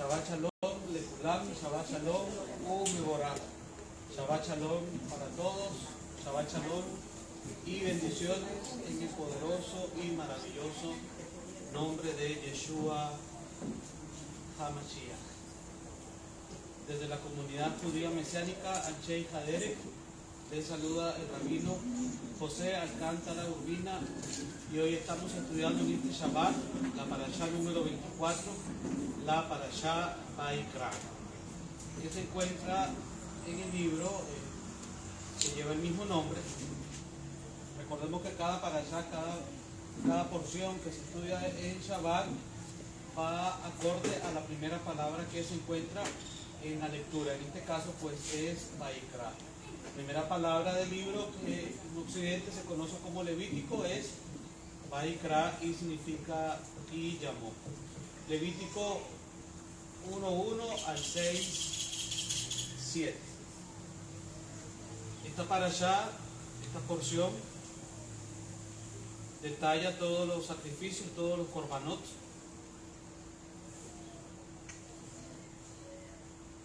Shabbat Shalom, Lekulam, Shabbat Shalom, Umeborah. Shabbat Shalom para todos, Shabbat Shalom y bendiciones en el poderoso y maravilloso nombre de Yeshua HaMashiach. Desde la comunidad judía mesiánica Anshei Haderek, les saluda el rabino José Alcántara Urbina y hoy estamos estudiando en este Shabbat la parashá número 24, la parashá Vaikra, que se encuentra en el libro que lleva el mismo nombre. Recordemos que cada parashá, cada porción que se estudia en Shabbat va acorde a la primera palabra que se encuentra en la lectura. En este caso pues es Vaikra. La primera palabra del libro, que en Occidente se conoce como Levítico, es Vaikra y significa y llamó. Levítico 1:1 al 6:7. Esta parashá, esta porción, detalla todos los sacrificios, todos los korbanot.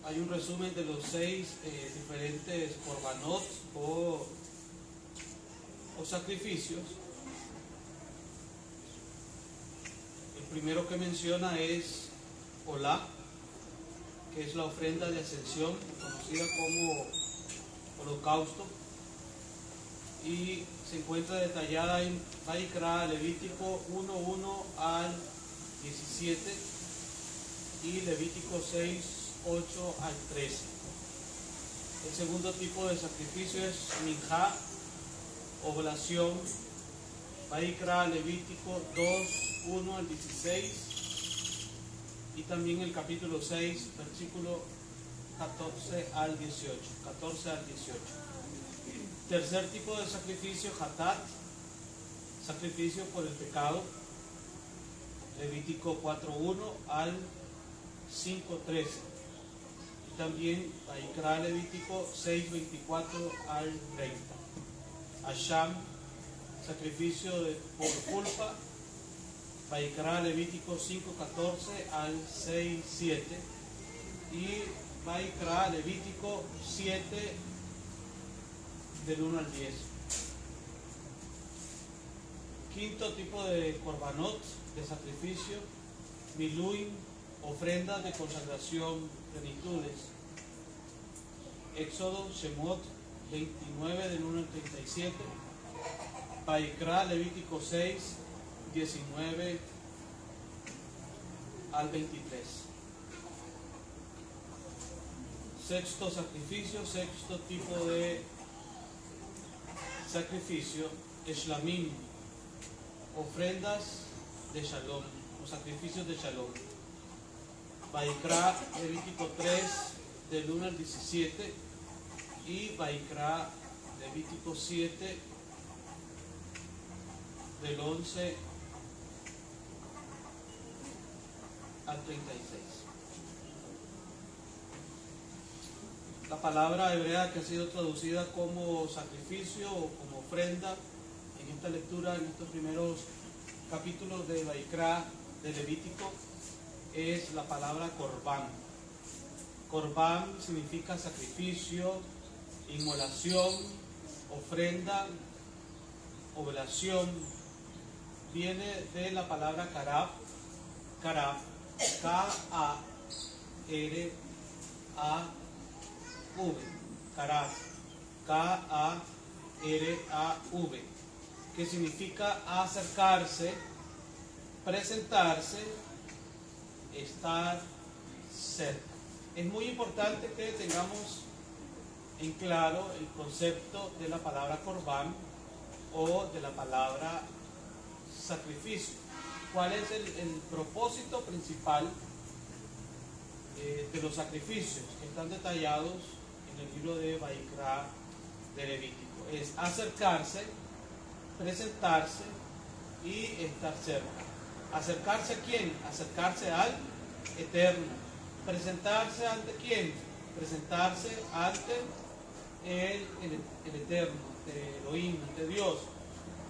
Hay un resumen de los 6 diferentes korbanot o sacrificios. El primero que menciona es Olá, que es la ofrenda de ascensión, conocida como holocausto, y se encuentra detallada en Vaikra, Levítico 1:1 al 17 y Levítico 6:8 al 13. El segundo tipo de sacrificio es Minjá, oblación, Vaikra, Levítico 2:1 al 16 y también el capítulo 6, versículo 14 al 18. Tercer tipo de sacrificio, Hatat, sacrificio por el pecado, Levítico 4:1 al 5:13. Y también Vaikra, Levítico 6:24 al 30. Asham, sacrificio por culpa, Vaikra, Levítico 5:14 al 6:7 y Vaikra, Levítico 7 del 1 al 10. Quinto tipo de korbanot, de sacrificio, Miluim, ofrendas de consagración, plenitudes. Éxodo, Shemot 29 del 1 al 37. Vaikra, Levítico 6, 19 al 23. Sexto sacrificio, sexto tipo de sacrificio, Shlamim, ofrendas de Shalom, o sacrificios de Shalom. Vaikra, Levítico 3 del 1 al 17 y Vaikra, Levítico 7 del 11 al 36. La palabra hebrea que ha sido traducida como sacrificio o como ofrenda en esta lectura, en estos primeros capítulos de Vaikra, de Levítico, es la palabra Corbán. Corbán significa sacrificio, inmolación, ofrenda, oblación. Viene de la palabra Karab, K-A-R-A-V, Karab, K-A-R-A-V, que significa acercarse, presentarse, estar cerca. Es muy importante que tengamos en claro el concepto de la palabra Corbán o de la palabra sacrificio. ¿Cuál es el propósito principal de los sacrificios que están detallados en el libro de Vaikra de Levítico? Es acercarse, presentarse y estar cerca. ¿Acercarse a quién? Acercarse al Eterno. ¿Presentarse ante quién? Presentarse ante el Eterno, ante Elohim, ante Dios.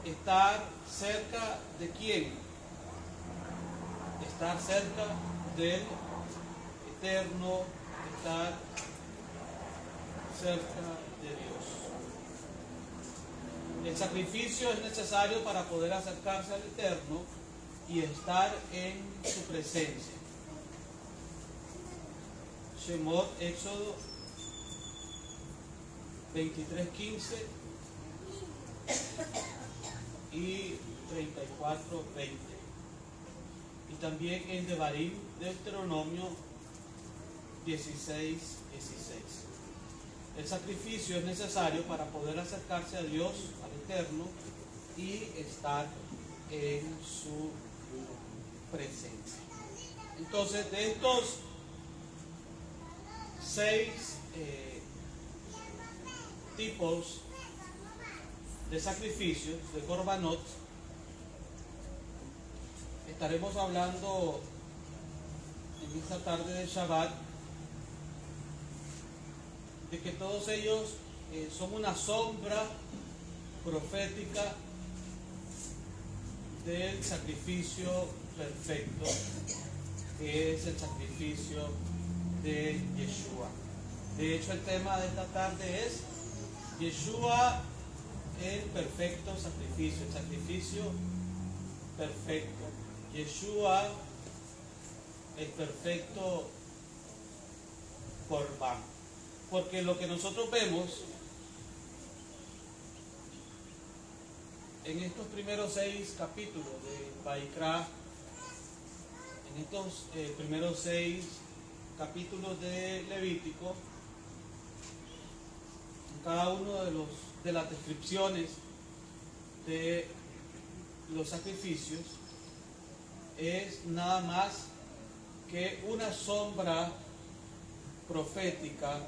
¿Estar cerca de quién? Estar cerca del eterno, estar cerca de Dios. El sacrificio es necesario para poder acercarse al Eterno y estar en su presencia. Shemot, Éxodo 23:15 y 34:20. Y también en Devarim, Deuteronomio 16:16. El sacrificio es necesario para poder acercarse a Dios, al Eterno, y estar en su presencia. Entonces, de estos 6 tipos de sacrificios, de korbanot, estaremos hablando en esta tarde de Shabbat de que todos ellos son una sombra profética del sacrificio perfecto, que es el sacrificio de Yeshua. De hecho, el tema de esta tarde es Yeshua, el perfecto sacrificio, el sacrificio perfecto. Yeshua, el perfecto Corbán. Porque lo que nosotros vemos en estos primeros 6 capítulos de Vaikra, en estos primeros 6 capítulos de Levítico, en cada uno de las descripciones de los sacrificios es nada más que una sombra profética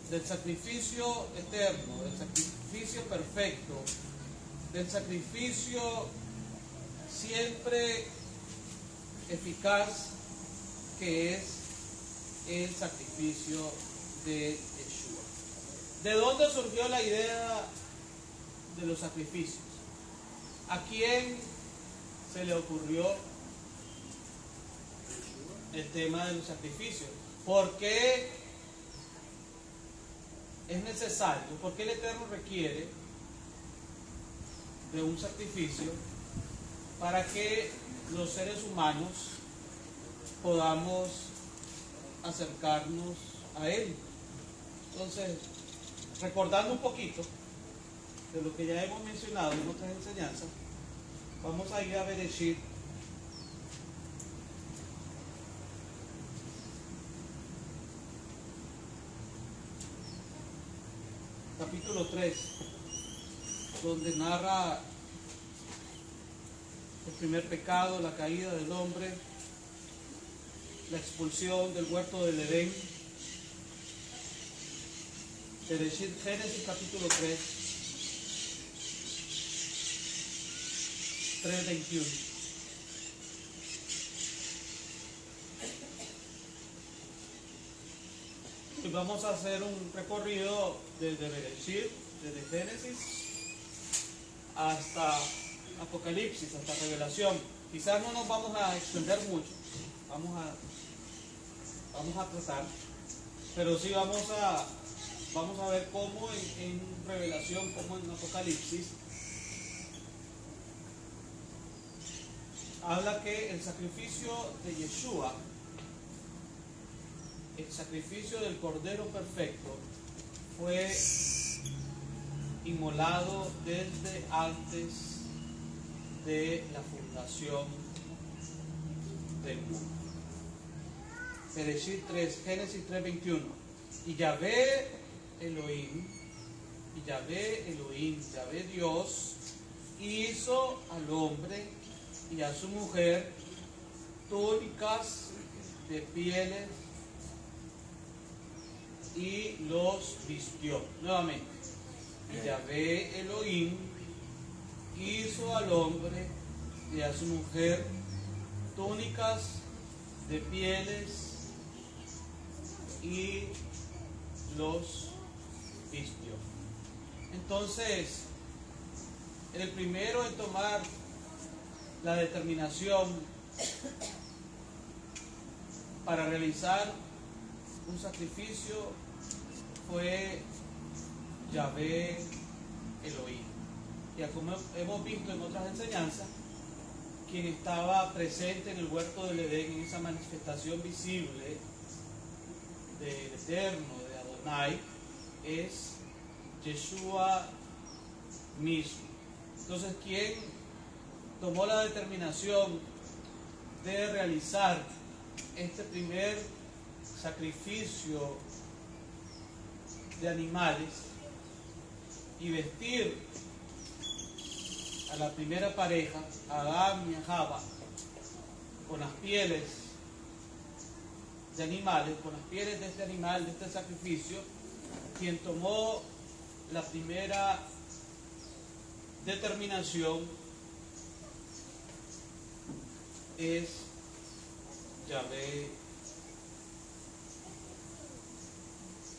del sacrificio eterno, del sacrificio perfecto, del sacrificio siempre eficaz, que es el sacrificio de Yeshua. ¿De dónde surgió la idea de los sacrificios? ¿A quién se le ocurrió el tema de los sacrificios? ¿Por qué es necesario? ¿Por qué el Eterno requiere de un sacrificio para que los seres humanos podamos acercarnos a Él? Entonces, recordando un poquito de lo que ya hemos mencionado en otras enseñanzas, vamos a ir a Bereshit, capítulo 3, donde narra el primer pecado, la caída del hombre, la expulsión del huerto del Edén. Bereshit, Génesis capítulo 3, 3:21. Y vamos a hacer un recorrido desde Bereshit, desde Génesis hasta Apocalipsis, hasta Revelación. Quizás no nos vamos a extender mucho, vamos a tratar, pero sí vamos a ver cómo en Revelación, como en Apocalipsis, habla que el sacrificio de Yeshua, el sacrificio del Cordero Perfecto, fue inmolado desde antes de la fundación del mundo. Bereshit 3, Génesis 3:21. Y Yahvé Elohim, Yahvé Dios, hizo al hombre y a su mujer túnicas de pieles y los vistió. Nuevamente, y Yahvé Elohim hizo al hombre y a su mujer túnicas de pieles y los vistió. Entonces, el primero en tomar la determinación para realizar un sacrificio fue Yahvé Elohim. Ya como hemos visto en otras enseñanzas, quien estaba presente en el huerto del Edén, en esa manifestación visible del Eterno, de Adonai, es Yeshua mismo. Entonces, quien tomó la determinación de realizar este primer sacrificio de animales y vestir a la primera pareja, a Adán y a Java, con las pieles de animales, con las pieles de este animal, de este sacrificio, quien tomó la primera determinación es Yahvé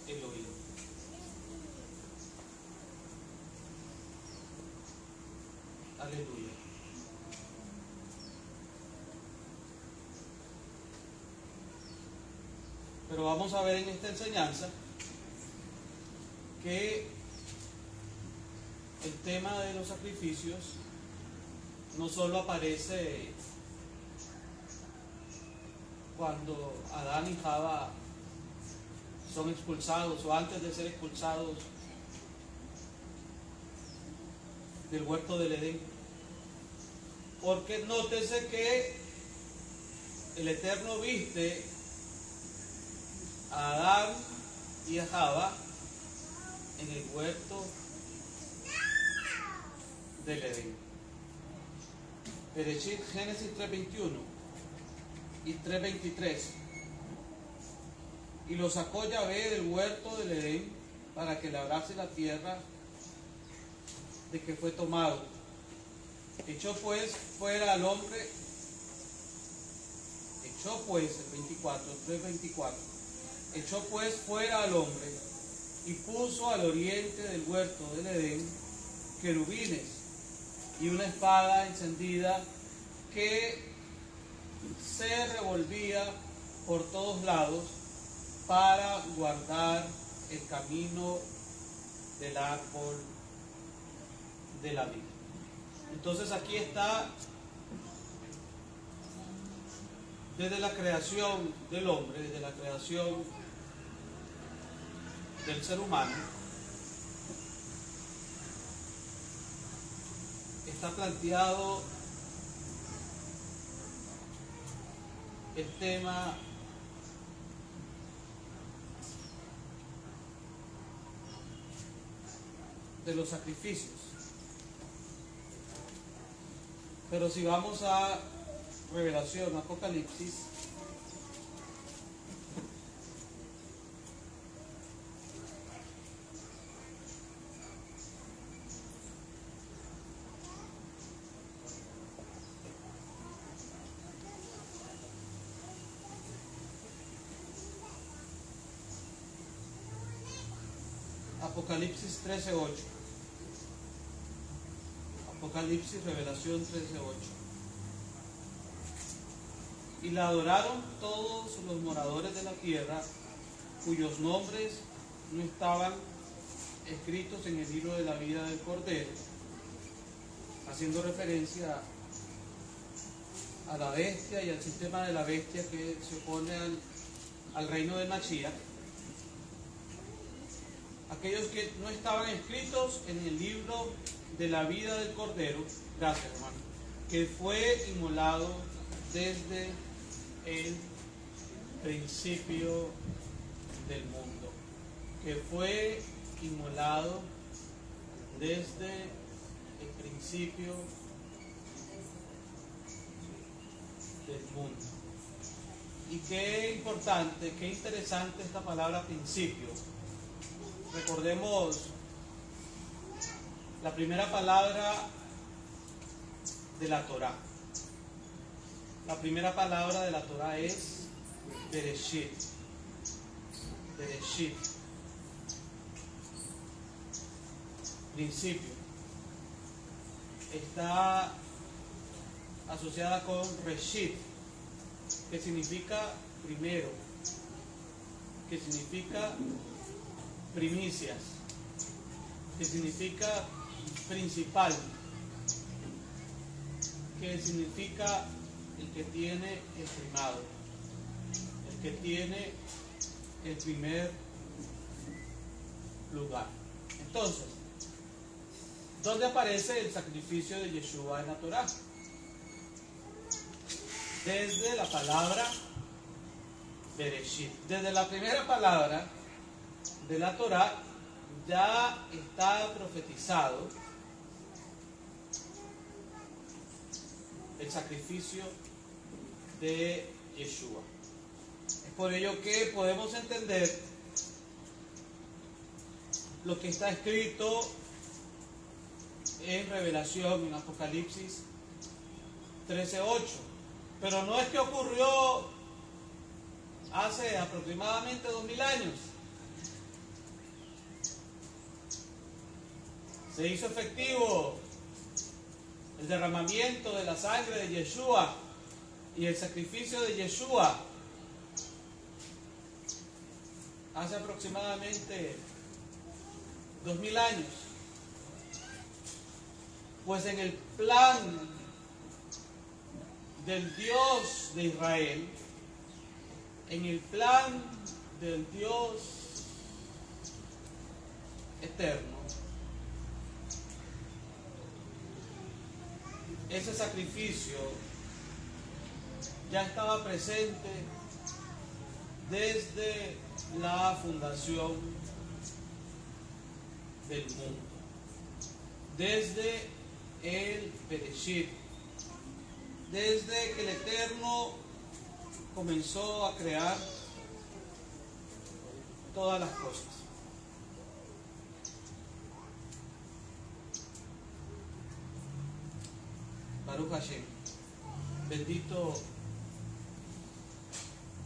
Elohim. Aleluya. Pero vamos a ver en esta enseñanza que el tema de los sacrificios no solo aparece cuando Adán y Java son expulsados o antes de ser expulsados del huerto del Edén, porque nótese que el Eterno viste a Adán y a Java en el huerto del Edén. Bereshit, Génesis 3:21 y 3:23. Y lo sacó Yahvé del huerto del Edén para que labrase la tierra de que fue tomado. Echó pues fuera al hombre, el 24, 3:24. Echó pues fuera al hombre y puso al oriente del huerto del Edén querubines y una espada encendida que se revolvía por todos lados para guardar el camino del árbol de la vida. Entonces aquí está, desde la creación del hombre, desde la creación del ser humano, está planteado el tema de los sacrificios. Pero si vamos a Revelación, Apocalipsis, Apocalipsis 13:8. Apocalipsis, Revelación 13:8. Y la adoraron todos los moradores de la tierra, cuyos nombres no estaban escritos en el libro de la vida del Cordero, haciendo referencia a la bestia y al sistema de la bestia que se opone al reino de Mashiach. Aquellos que no estaban escritos en el libro de la vida del Cordero, gracias hermano, que fue inmolado desde el principio del mundo, que fue inmolado desde el principio del mundo. Y qué importante, qué interesante esta palabra principio. Recordemos la primera palabra de la Torá. La primera palabra de la Torá es Bereshit. Bereshit. Principio. Está asociada con Reshit, que significa primero, que significa primicias, que significa principal, que significa el que tiene el primado, el que tiene el primer lugar. Entonces, ¿dónde aparece el sacrificio de Yeshua en la Torá? Desde la palabra Bereshit. Desde la primera palabra de la Torá ya está profetizado el sacrificio de Yeshua. Es por ello que podemos entender lo que está escrito en Revelación, en Apocalipsis 13:8. Pero no es que ocurrió hace aproximadamente 2000 años. Se hizo efectivo el derramamiento de la sangre de Yeshua y el sacrificio de Yeshua hace aproximadamente 2000 años. Pues en el plan del Dios de Israel, en el plan del Dios eterno, ese sacrificio ya estaba presente desde la fundación del mundo, desde el Bereshit, desde que el Eterno comenzó a crear todas las cosas. Baruch Hashem, bendito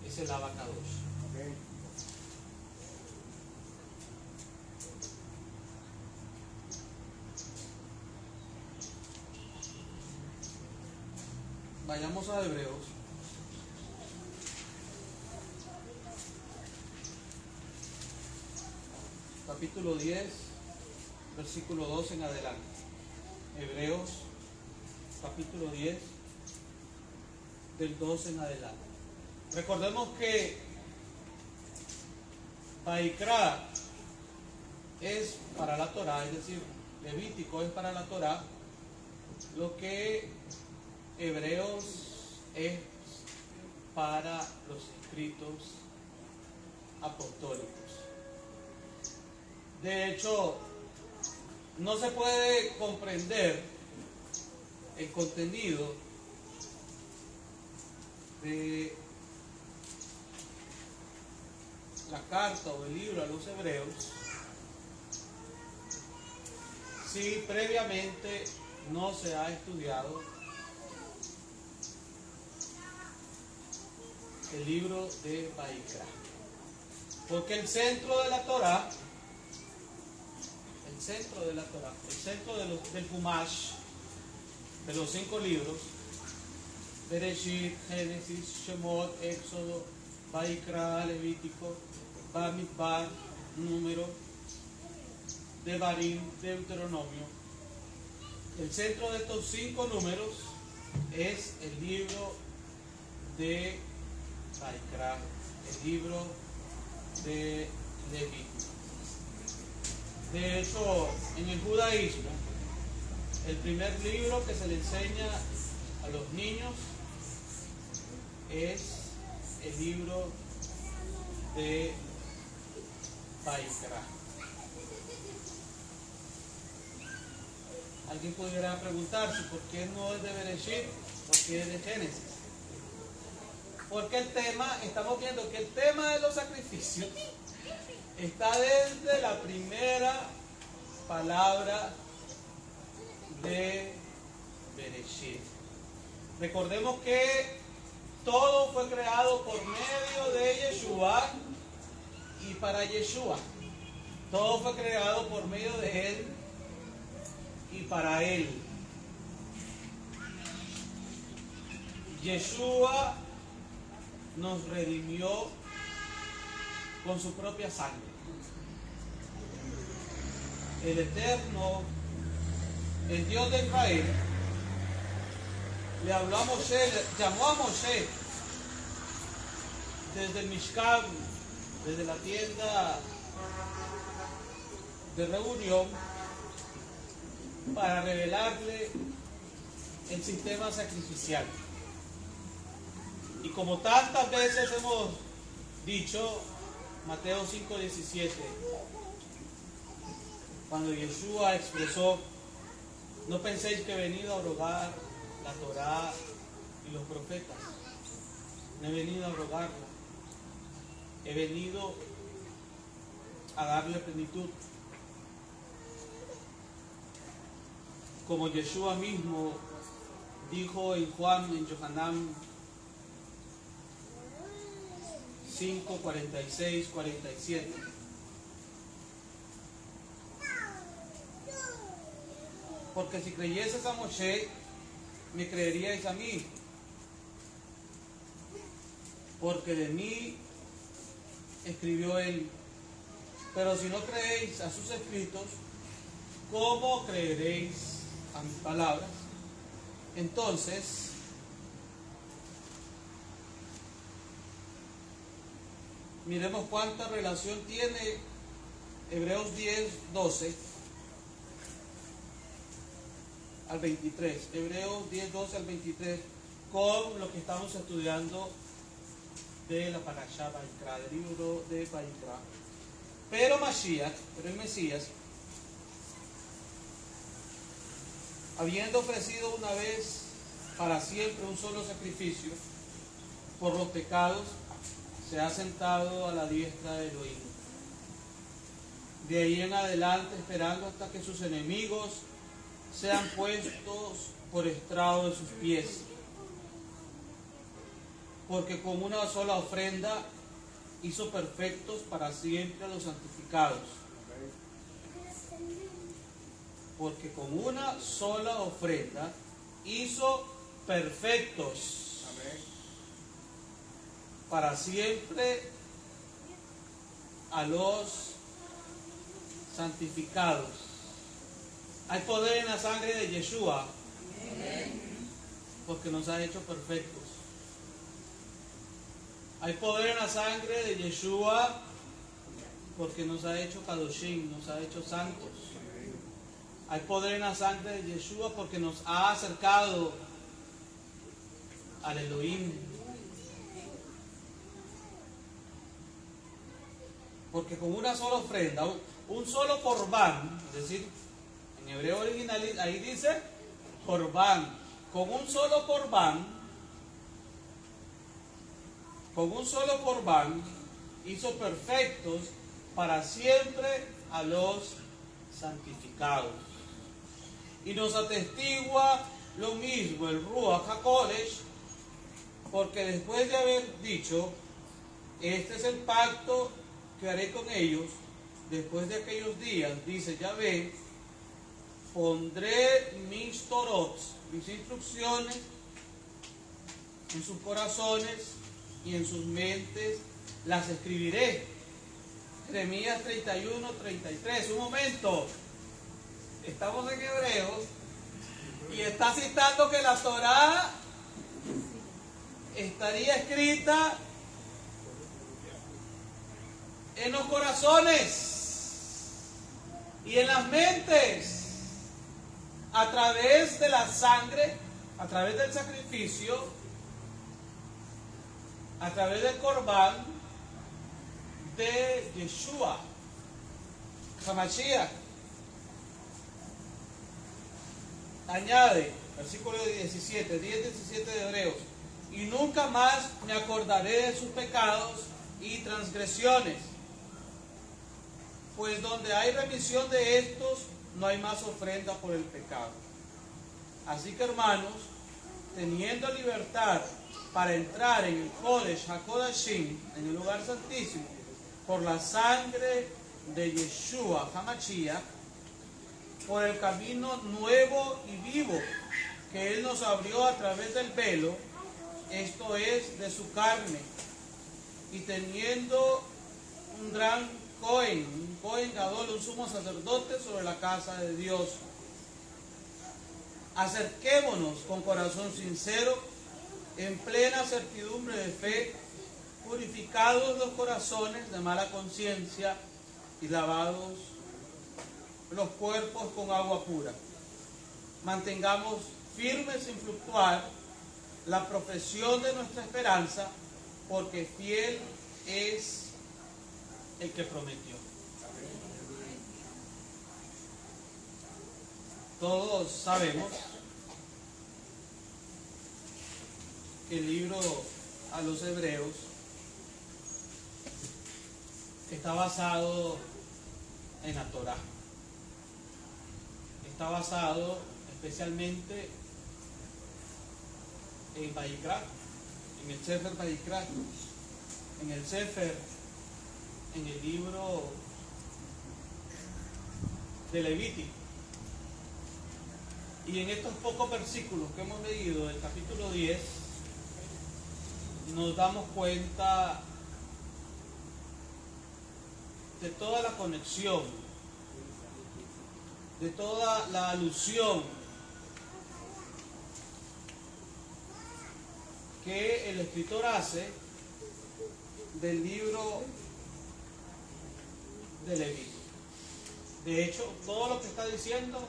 es el Abacadosh. Amén. Vayamos a Hebreos. Capítulo 10, versículo 2 en adelante. Hebreos, capítulo 10, del 2 en adelante. Recordemos que Vaikra es para la Torá, es decir, Levítico es para la Torá, lo que Hebreos es para los escritos apostólicos. De hecho, no se puede comprender el contenido de la carta o el libro a los hebreos si previamente no se ha estudiado el libro de Vaikra. Porque el centro de la Torá, el centro del Humash, de los 5 libros, Bereshit, Génesis, Shemot, Éxodo, Vaikra, Levítico, Bamidbar, Número, Devarim, Deuteronomio. El centro de estos 5 números es el libro de Vaikra, el libro de Levítico. De hecho, en el judaísmo, el primer libro que se le enseña a los niños es el libro de Vaikra. Alguien pudiera preguntarse por qué no es de Bereshit, por qué es de Génesis. Porque el tema, estamos viendo que el tema de los sacrificios está desde la primera palabra de Bereshit. Recordemos que todo fue creado por medio de Yeshua y para Yeshua. Todo fue creado por medio de Él y para Él. Yeshua nos redimió con su propia sangre. El Eterno, el Dios de Israel, le habló a Moshe, llamó a Moshe desde el Mishkan, desde la tienda de reunión, para revelarle el sistema sacrificial. Y como tantas veces hemos dicho, Mateo 5:17, cuando Yeshua expresó: no penséis que he venido a abrogar la Torá y los profetas. No he venido a abrogarla. He venido a darle plenitud. Como Yeshua mismo dijo en Juan, en Yohanan 5, 46, 47. Porque si creyeses a Moshe, me creeríais a mí, porque de mí escribió él. Pero si no creéis a sus escritos, ¿cómo creeréis a mis palabras? Entonces, miremos cuánta relación tiene Hebreos 10, 12 al 23. Hebreos 10, 12 al 23, con lo que estamos estudiando de la Parashá Vayikra, del libro de Vayikra. Pero Mashiach, pero el Mesías, habiendo ofrecido una vez para siempre un solo sacrificio por los pecados, se ha sentado a la diestra de Elohim. De ahí en adelante, esperando hasta que sus enemigos sean puestos por estrado de sus pies. Porque con una sola ofrenda hizo perfectos para siempre a los santificados. Porque con una sola ofrenda hizo perfectos para siempre a los santificados. Hay poder en la sangre de Yeshua, porque nos ha hecho perfectos. Hay poder en la sangre de Yeshua, porque nos ha hecho Kadoshim, nos ha hecho santos. Hay poder en la sangre de Yeshua, porque nos ha acercado al Elohim. Porque con una sola ofrenda, un solo corbán, es decir, en hebreo original ahí dice corbán, con un solo corbán hizo perfectos para siempre a los santificados. Y nos atestigua lo mismo el Ruach HaKodesh, porque después de haber dicho: este es el pacto que haré con ellos después de aquellos días, dice Yahvé, pondré mis torot, mis instrucciones, en sus corazones y en sus mentes las escribiré. Jeremías 31, 33. Un momento, estamos en Hebreos y está citando que la Torá estaría escrita en los corazones y en las mentes a través de la sangre, a través del sacrificio, a través del corbán de Yeshua HaMashiach. Añade, versículo 17, 10-17 de Hebreos: y nunca más me acordaré de sus pecados y transgresiones, pues donde hay remisión de estos, no hay más ofrenda por el pecado. Así que, hermanos, teniendo libertad para entrar en el Kodesh HaKodashim, en el lugar santísimo, por la sangre de Yeshua HaMashiach, por el camino nuevo y vivo que Él nos abrió a través del velo, esto es, de su carne, y teniendo un gran un Cohen Gadol, un sumo sacerdote sobre la casa de Dios. Acerquémonos con corazón sincero, en plena certidumbre de fe, purificados los corazones de mala conciencia y lavados los cuerpos con agua pura. Mantengamos firmes sin fluctuar la profesión de nuestra esperanza, porque fiel es el que prometió. Todos sabemos que el libro a los Hebreos está basado en la Torá. Está basado especialmente en Vayikra, en el Sefer Vayikra, en el Sefer, en el libro de Levítico. Y en estos pocos versículos que hemos leído del capítulo 10, nos damos cuenta de toda la conexión, de toda la alusión que el escritor hace del libro de Levítico. De hecho, todo lo que está diciendo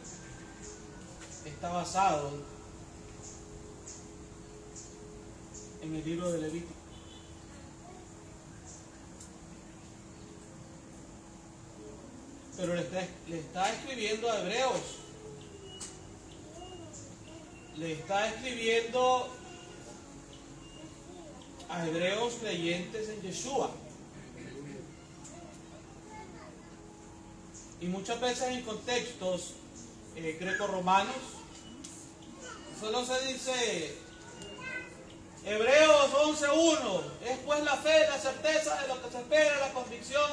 está basado en el libro de Levítico. Pero le está escribiendo a Hebreos. Le está escribiendo a hebreos creyentes en Yeshua. Y muchas veces en contextos greco-romanos solo se dice Hebreos 11:1, es pues la fe, la certeza de lo que se espera, la convicción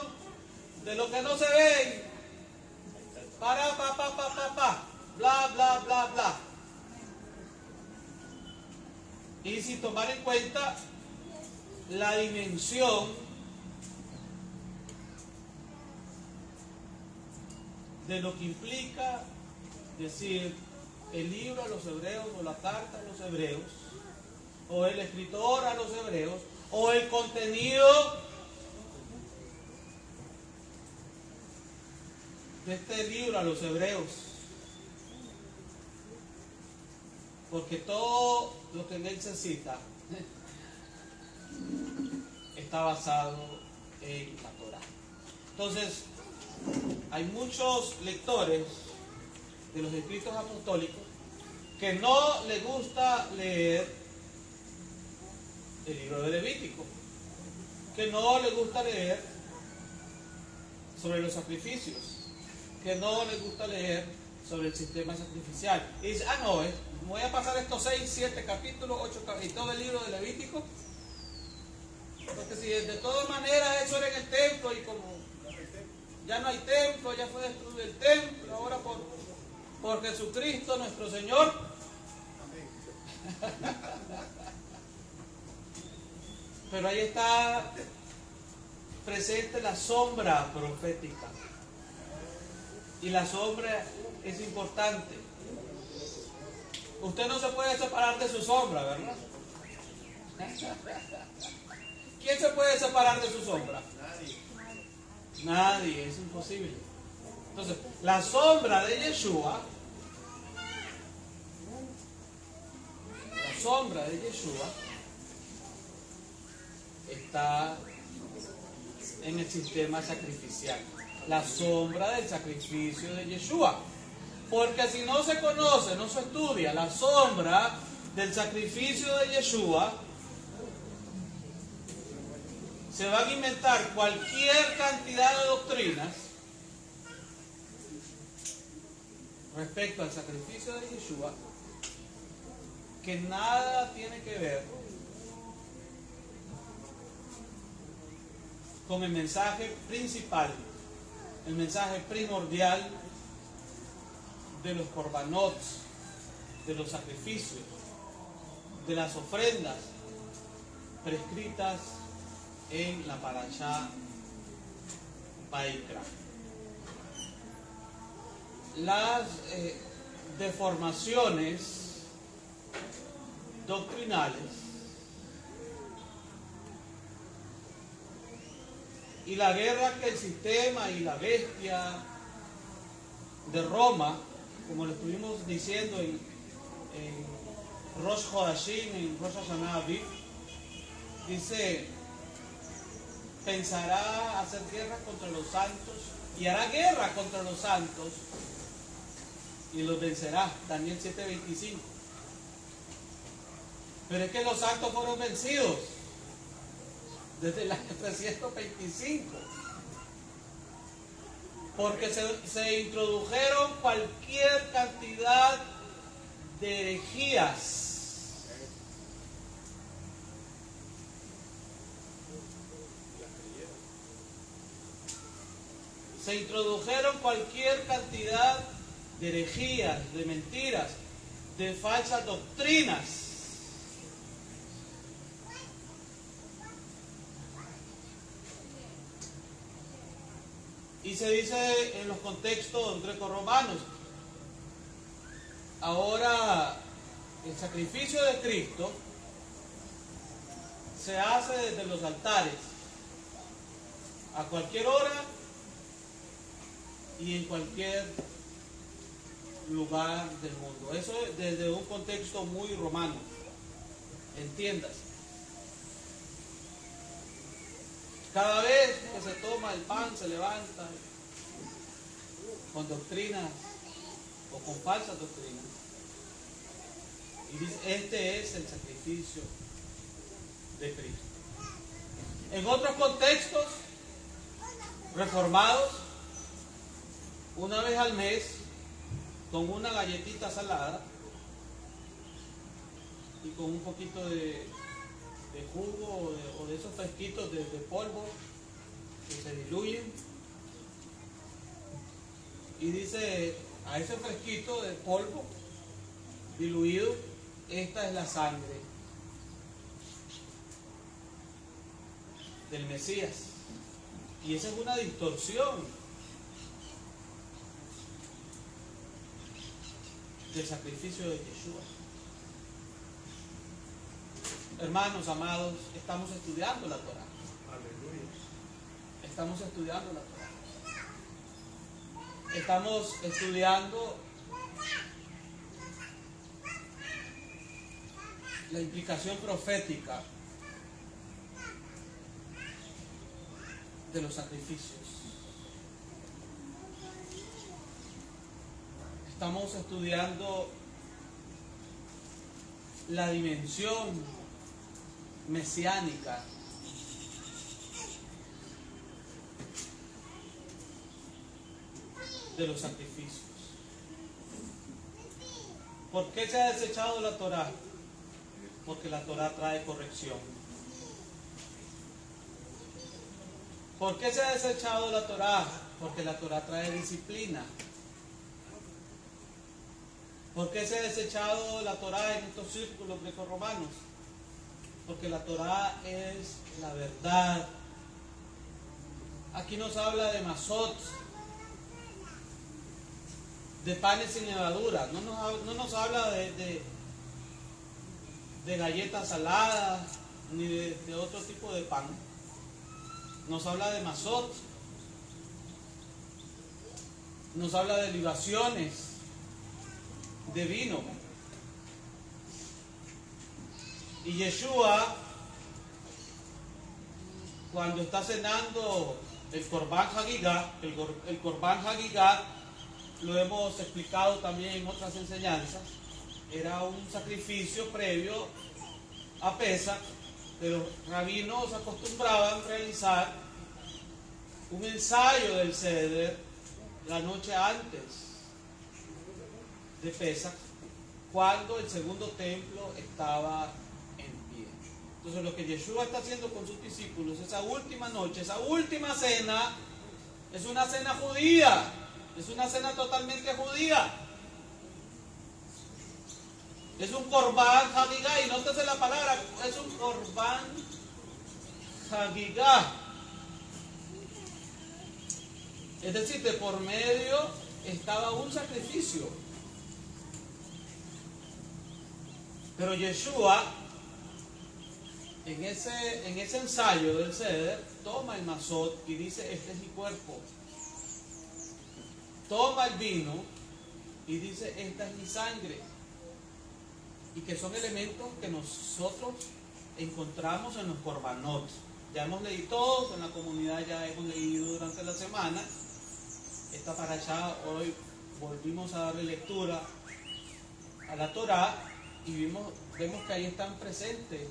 de lo que no se ve, bla, bla, bla, bla. Y sin tomar en cuenta la dimensión de lo que implica decir el libro a los hebreos, o la carta a los hebreos, o el escritor a los hebreos, o el contenido de este libro a los hebreos. Porque todo lo que en él se cita está basado en la Torá. Entonces, hay muchos lectores de los escritos apostólicos que no les gusta leer el libro de Levítico, que no les gusta leer sobre los sacrificios, que no les gusta leer sobre el sistema sacrificial. Y dice, no, voy a pasar estos 6, 7 capítulos, 8 capítulos, y todo el libro de Levítico, porque si de todas maneras eso era en el templo, y como ya no hay templo, ya fue destruido el templo, ahora por Jesucristo nuestro Señor. Pero ahí está presente la sombra profética. Y la sombra es importante. Usted no se puede separar de su sombra, ¿verdad? ¿Quién se puede separar de su sombra? Nadie, es imposible. Entonces, la sombra de Yeshua, está en el sistema sacrificial. La sombra del sacrificio de Yeshua. Porque si no se conoce, no se estudia la sombra del sacrificio de Yeshua, se van a inventar cualquier cantidad de doctrinas respecto al sacrificio de Yeshua que nada tiene que ver con el mensaje principal, el mensaje primordial de los corbanots, de los sacrificios, de las ofrendas prescritas en la parashá Vaikra. Las deformaciones doctrinales y la guerra que el sistema y la bestia de Roma, como lo estuvimos diciendo en Rosh Hodashim, en Rosh Hashanah Aviv, dice, pensará hacer guerra contra los santos y hará guerra contra los santos y los vencerá. Daniel 7:25. Pero es que los santos fueron vencidos desde el año 325, porque se introdujeron cualquier cantidad de herejías. Se introdujeron cualquier cantidad de herejías, de mentiras, de falsas doctrinas. Y se dice en los contextos grecorromanos, ahora el sacrificio de Cristo se hace desde los altares, a cualquier hora y en cualquier lugar del mundo. Eso es desde un contexto muy romano, entiéndase. Cada vez que se toma el pan se levanta con doctrinas o con falsas doctrinas y dice, este es el sacrificio de Cristo. En otros contextos reformados, una vez al mes, con una galletita salada y con un poquito de jugo o de esos fresquitos de polvo que se diluyen, y dice, a ese fresquito de polvo diluido, esta es la sangre del Mesías. Y esa es una distorsión del sacrificio de Yeshua. Hermanos amados, estamos estudiando la Torah. Aleluya. Estamos estudiando la Torah. Estamos estudiando la implicación profética de los sacrificios. Estamos estudiando la dimensión mesiánica de los sacrificios. ¿Por qué se ha desechado la Torá? Porque la Torá trae corrección. ¿Por qué se ha desechado la Torá? Porque la Torá trae disciplina. ¿Por qué se ha desechado la Torá en estos círculos grecorromanos? Porque la Torá es la verdad. Aquí nos habla de masot, de panes sin levadura. No nos habla de galletas saladas ni de otro tipo de pan. Nos habla de masot. Nos habla de libaciones, de vino. Y Yeshua, cuando está cenando el Korban Hagigah, el Korban Hagigah, lo hemos explicado también en otras enseñanzas, era un sacrificio previo a Pesach, que los rabinos acostumbraban realizar un ensayo del Seder la noche antes de Pesach, cuando el segundo templo estaba en pie. Entonces lo que Yeshua está haciendo con sus discípulos, esa última noche, esa última cena, es una cena judía, es una cena totalmente judía. Es un Korban Hagigah, y nótese la palabra, es un Korban Hagigah. Es decir, de por medio estaba un sacrificio. Pero Yeshua, en ese ensayo del Seder, toma el mazot y dice, este es mi cuerpo. Toma el vino y dice, esta es mi sangre. Y que son elementos que nosotros encontramos en los korbanot. Ya hemos leído todos, en la comunidad ya hemos leído durante la semana. Esta parashá, hoy volvimos a darle lectura a la Torá y vemos que ahí están presentes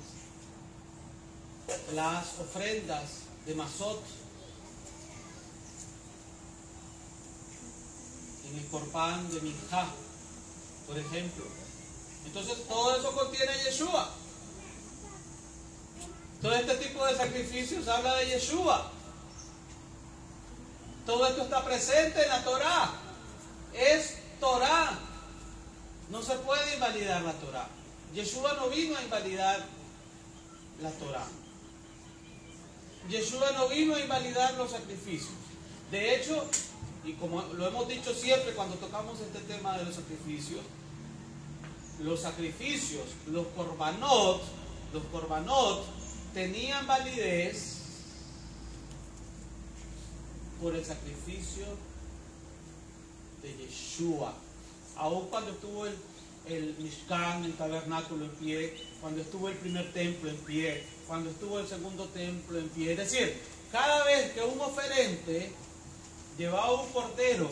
las ofrendas de mazot en el Corban de Minjá, por ejemplo. Entonces todo eso contiene a Yeshua. Todo este tipo de sacrificios habla de Yeshua. Todo esto está presente en la Torá. Es Torá. No se puede invalidar la Torá. Yeshua no vino a invalidar la Torá. Yeshua no vino a invalidar los sacrificios. De hecho, y como lo hemos dicho siempre cuando tocamos este tema de los sacrificios, los korbanot tenían validez por el sacrificio de Yeshua. Aún cuando estuvo el Mishkan, el tabernáculo en pie, cuando estuvo el primer templo en pie, cuando estuvo el segundo templo en pie. Es decir, cada vez que un oferente llevaba un cordero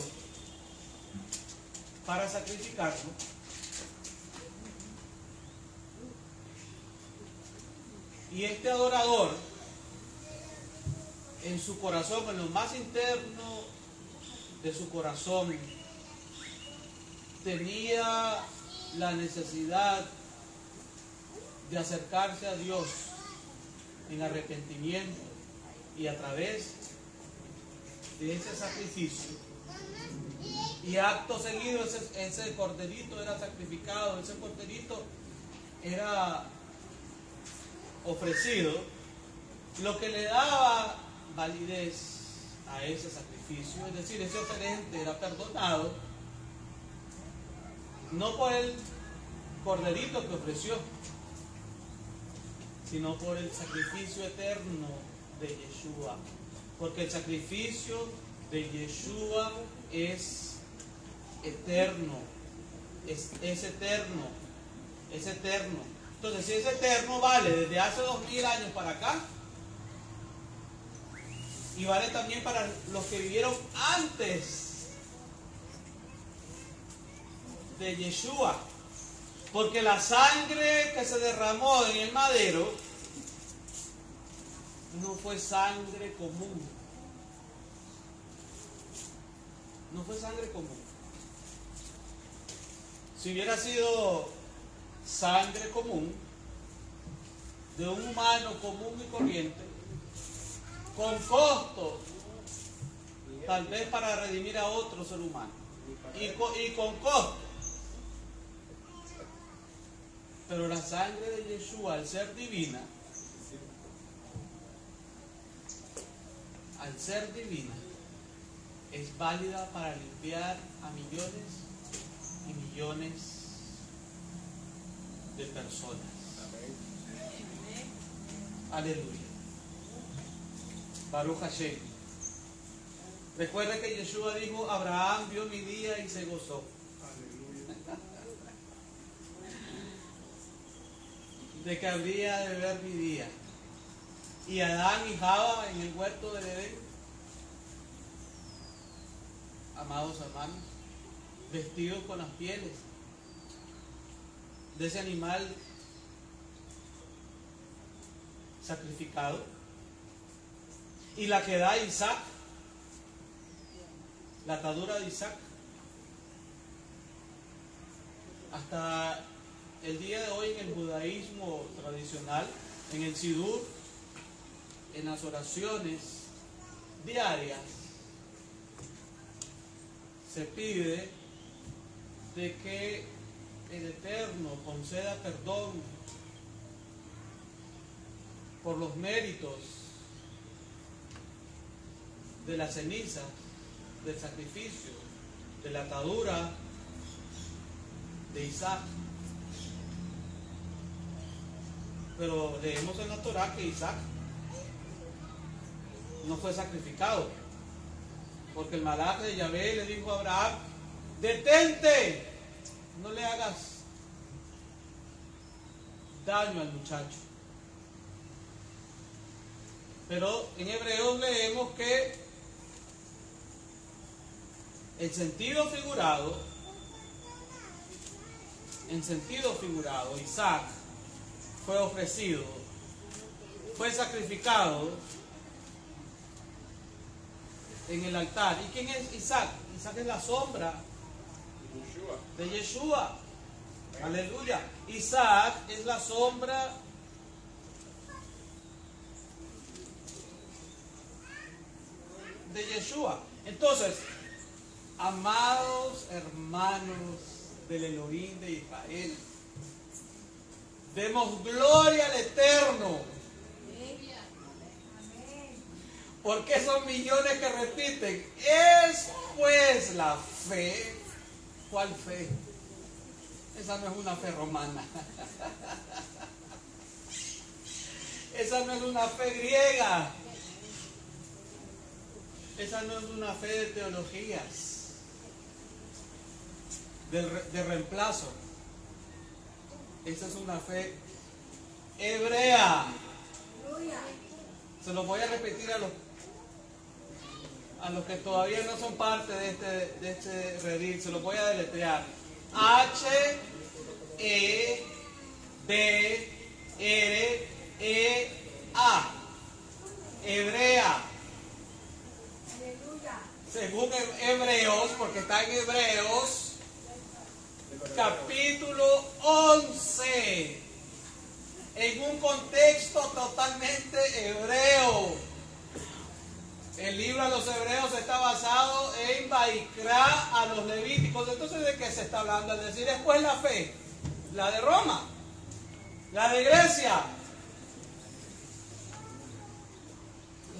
para sacrificarlo, y este adorador, en su corazón, en lo más interno de su corazón, tenía la necesidad de acercarse a Dios en arrepentimiento, y a través de ese sacrificio, y acto seguido ese corderito era sacrificado, ese corderito era ofrecido, lo que le daba validez a ese sacrificio, es decir, ese oferente era perdonado no por el corderito que ofreció, sino por el sacrificio eterno de Yeshua, porque el sacrificio de Yeshua es eterno, es eterno. Entonces, si es eterno, vale desde hace 2000 años para acá, y vale también para los que vivieron antes de Yeshua, porque la sangre que se derramó en el madero no fue sangre común. No fue sangre común. Si hubiera sido sangre común de un humano común y corriente, con costo, tal vez para redimir a otro ser humano, y con costo. Pero la sangre de Yeshua, al ser divina, es válida para limpiar a millones y millones de personas. Aleluya. Baruch Hashem. Recuerda que Yeshua dijo, Abraham vio mi día y se gozó. De que habría de ver mi día. Y Adán y Java en el huerto del Edén, amados hermanos, vestidos con las pieles de ese animal sacrificado, y la que da Isaac, la atadura de Isaac, hasta el día de hoy en el judaísmo tradicional, en el Sidur, en las oraciones diarias, se pide de que el Eterno conceda perdón por los méritos de la ceniza, del sacrificio, de la atadura de Isaac. Pero leemos en la Torá que Isaac no fue sacrificado, porque el malaj de Yahvé le dijo a Abraham: detente, no le hagas daño al muchacho. Pero en Hebreos leemos que en sentido figurado, Isaac fue ofrecido, fue sacrificado en el altar. ¿Y quién es Isaac? Isaac es la sombra de Yeshua. Aleluya. Isaac es la sombra de Yeshua. Entonces, amados hermanos del Elohim de Israel, demos gloria al Eterno. Porque esos millones que repiten, es pues la fe. ¿Cuál fe? Esa no es una fe romana. Esa no es una fe griega. Esa no es una fe de teologías, de reemplazo. Esa es una fe hebrea. Se los voy a repetir a los que todavía no son parte de este redil. Se los voy a deletrear. H-E-B-R-E-A. Hebrea. Según Hebreos, porque está en Hebreos, capítulo 11, en un contexto totalmente hebreo. El libro de los Hebreos está basado en Baikra a los Levíticos. Entonces, ¿de qué se está hablando? Es decir, es pues la fe, la de Roma, la de Grecia.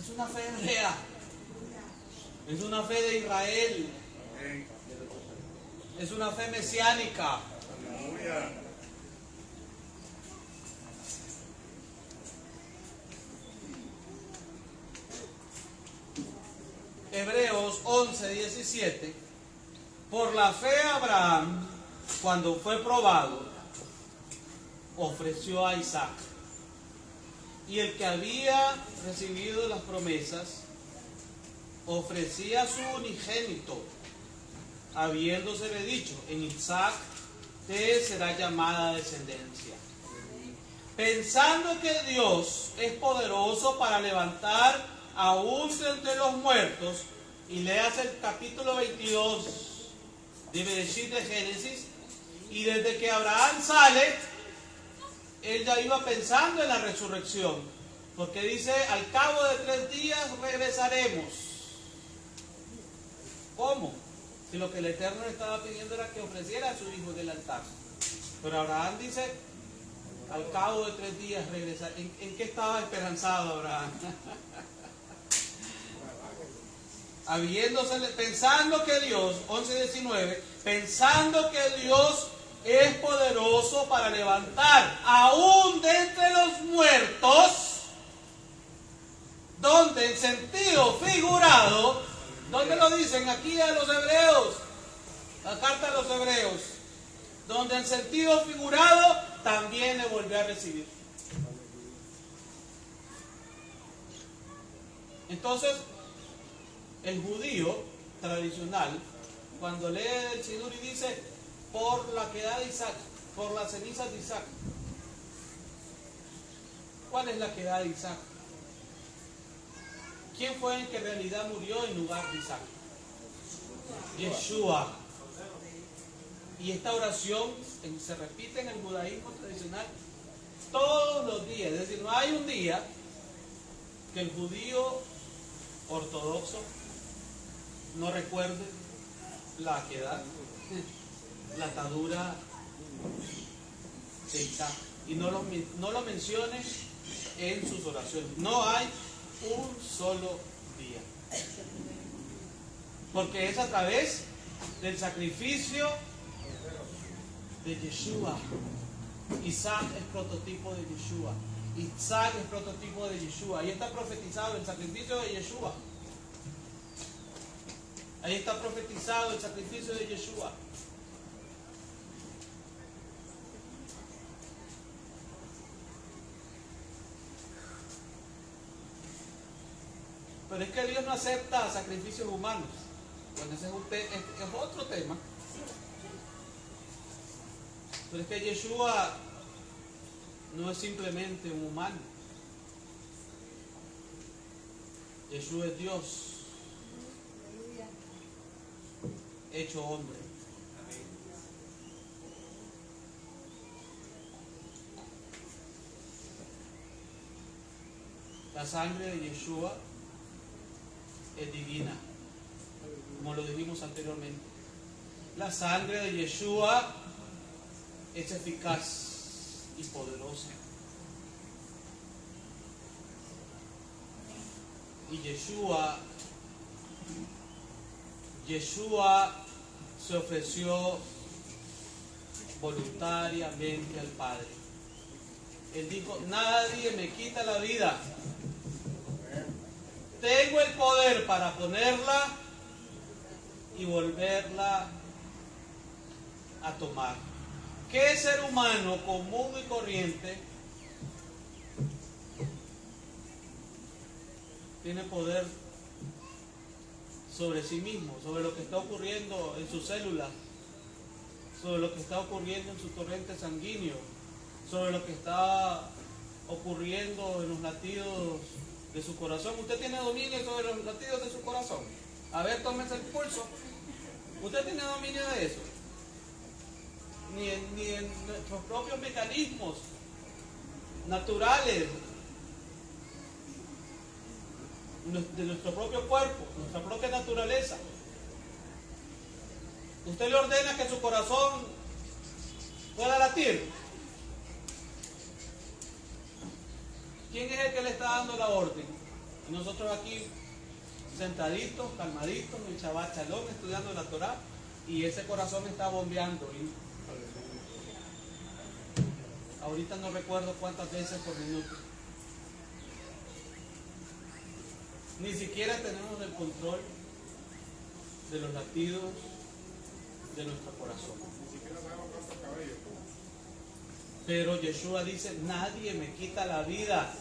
Es una fe hebrea. Es una fe de Israel. Es una fe mesiánica. Hebreos 11:17. Por la fe Abraham, cuando fue probado, ofreció a Isaac. Y el que había recibido las promesas ofrecía a su unigénito, habiéndosele dicho: en Isaac te será llamada descendencia. Pensando que Dios es poderoso para levantar aún entre los muertos, y leas el capítulo 22 de Bereshit de Génesis, y desde que Abraham sale, él ya iba pensando en la resurrección, porque dice: al cabo de 3 días regresaremos. ¿Cómo? Si lo que el Eterno le estaba pidiendo era que ofreciera a su hijo en el altar. Pero Abraham dice: al cabo de 3 días regresar. ¿En qué estaba esperanzado Abraham? Pensando que Dios, 11:19, pensando que Dios es poderoso para levantar aún de entre los muertos, donde en sentido figurado, ¿dónde lo dicen? Aquí a los Hebreos, la carta a los Hebreos, donde en sentido figurado también le volvió a recibir. Entonces, el judío tradicional, cuando lee el Sidur y dice: por la quedad de Isaac, por las cenizas de Isaac. ¿Cuál es la quedad de Isaac? ¿Quién fue el que en realidad murió en lugar de Isaac? Yeshua. Y esta oración se repite en el judaísmo tradicional todos los días. Es decir, no hay un día que el judío ortodoxo no recuerde la quedad, la atadura de Isaac, y no lo mencione en sus oraciones. No hay un solo día. Porque es a través del sacrificio de Yeshua. Isaac es prototipo de Yeshua. Isaac es prototipo de Yeshua. Ahí está profetizado el sacrificio de Yeshua. Ahí está profetizado el sacrificio de Yeshua. Pero es que Dios no acepta sacrificios humanos. Bueno, ese es otro tema. Pero es que Yeshua no es simplemente un humano. Yeshua es Dios hecho hombre. La sangre de Yeshua es divina, como lo dijimos anteriormente. La sangre de Yeshua es eficaz y poderosa. Y Yeshua se ofreció voluntariamente al Padre. Él dijo: nadie me quita la vida. Tengo el poder para ponerla y volverla a tomar. ¿Qué ser humano común y corriente tiene poder sobre sí mismo, sobre lo que está ocurriendo en sus células, sobre lo que está ocurriendo en su torrente sanguíneo, sobre lo que está ocurriendo en los latidos de su corazón? Usted tiene dominio sobre los latidos de su corazón. A ver, tómese el pulso. Usted tiene dominio de eso. Ni en nuestros propios mecanismos naturales de nuestro propio cuerpo, nuestra propia naturaleza. Usted le ordena que su corazón pueda latir. ¿Quién es el que le está dando la orden? Y nosotros aquí sentaditos, calmaditos, en Shabbat Shalom, estudiando la Torah, y ese corazón está bombeando. Ahorita no recuerdo cuántas veces por minuto. Ni siquiera tenemos el control de los latidos de nuestro corazón. Ni siquiera sabemos cuántos cabellos. Pero Yeshua dice: nadie me quita la vida.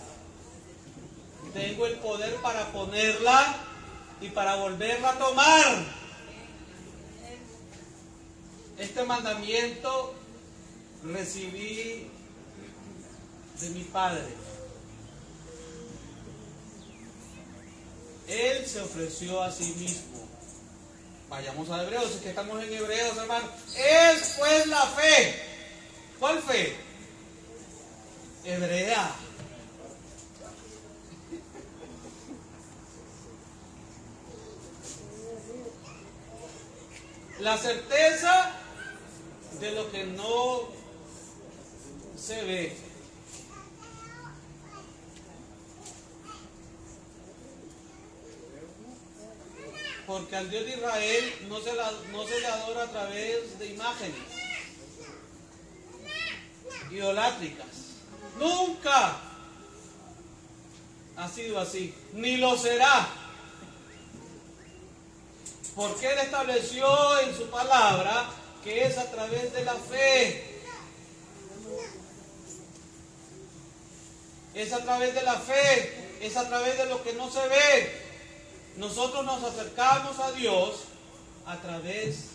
Tengo el poder para ponerla y para volverla a tomar. Este mandamiento recibí de mi Padre. Él se ofreció a sí mismo. Vayamos a Hebreos, es que estamos en Hebreos, hermano. Es pues la fe. ¿Cuál fe? Hebrea. La certeza de lo que no se ve. Porque al Dios de Israel no se le adora a través de imágenes idolátricas. Nunca ha sido así, ni lo será. Porque Él estableció en su palabra que es a través de la fe. Es a través de la fe, es a través de lo que no se ve. Nosotros nos acercamos a Dios a través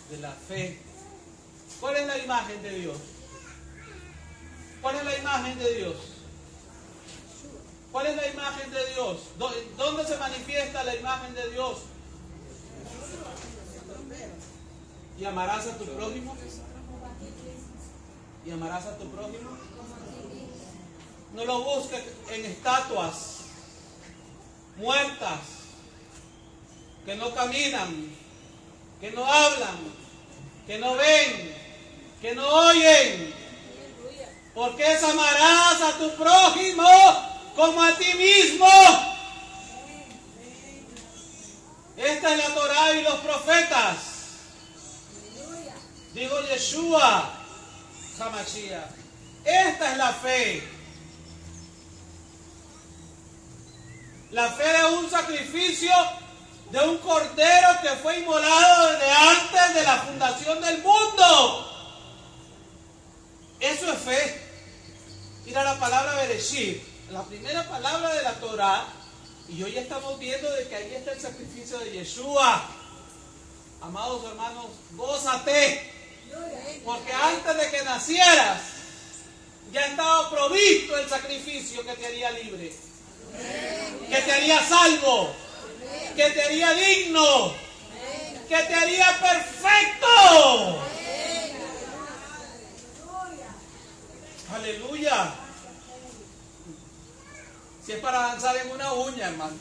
de la fe. ¿Cuál es la imagen de Dios? ¿Cuál es la imagen de Dios? ¿Cuál es la imagen de Dios? ¿Dónde se manifiesta la imagen de Dios? ¿Y amarás a tu prójimo? ¿Y amarás a tu prójimo? No lo busques en estatuas muertas, que no caminan, que no hablan, que no ven, que no oyen. Porque amarás a tu prójimo como a ti mismo. Esta es la Torá y los profetas. Dijo Yeshua HaMashiach. Esta es la fe. La fe de un sacrificio de un cordero que fue inmolado desde antes de la fundación del mundo. Eso es fe. Mira la palabra Bereshit, la primera palabra de la Torá, y hoy estamos viendo de que ahí está el sacrificio de Yeshua. Amados hermanos, gózate, porque antes de que nacieras ya estaba provisto el sacrificio que te haría libre, que te haría salvo, que te haría digno, que te haría perfecto. Aleluya. Si es para danzar en una uña, hermano.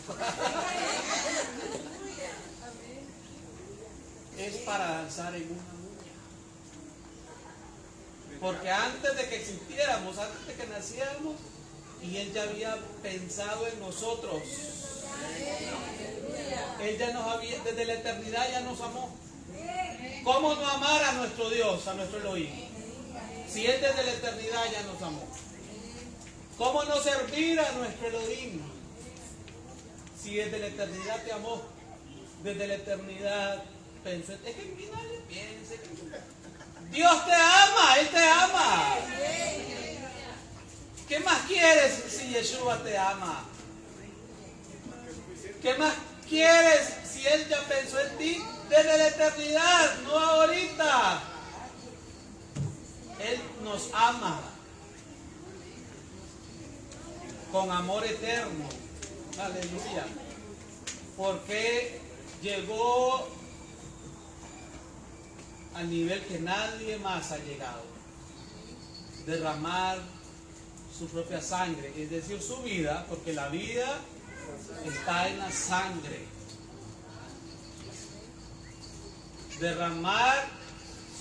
Es para danzar en una uña. Porque antes de que existiéramos, antes de que naciéramos, y Él ya había pensado en nosotros. Él ya nos había, desde la eternidad ya nos amó. ¿Cómo no amar a nuestro Dios, a nuestro Elohim? Si Él desde la eternidad ya nos amó. ¿Cómo no servir a nuestro Elohim? Si desde la eternidad te amó, desde la eternidad pensó. Es que nadie piense. Dios te ama, Él te ama. ¿Qué más quieres si Yeshua te ama? ¿Qué más quieres si Él ya pensó en ti desde la eternidad, no ahorita? Él nos ama con amor eterno. Aleluya. Porque llegó al nivel que nadie más ha llegado. Derramar su propia sangre, es decir, su vida, porque la vida está en la sangre. Derramar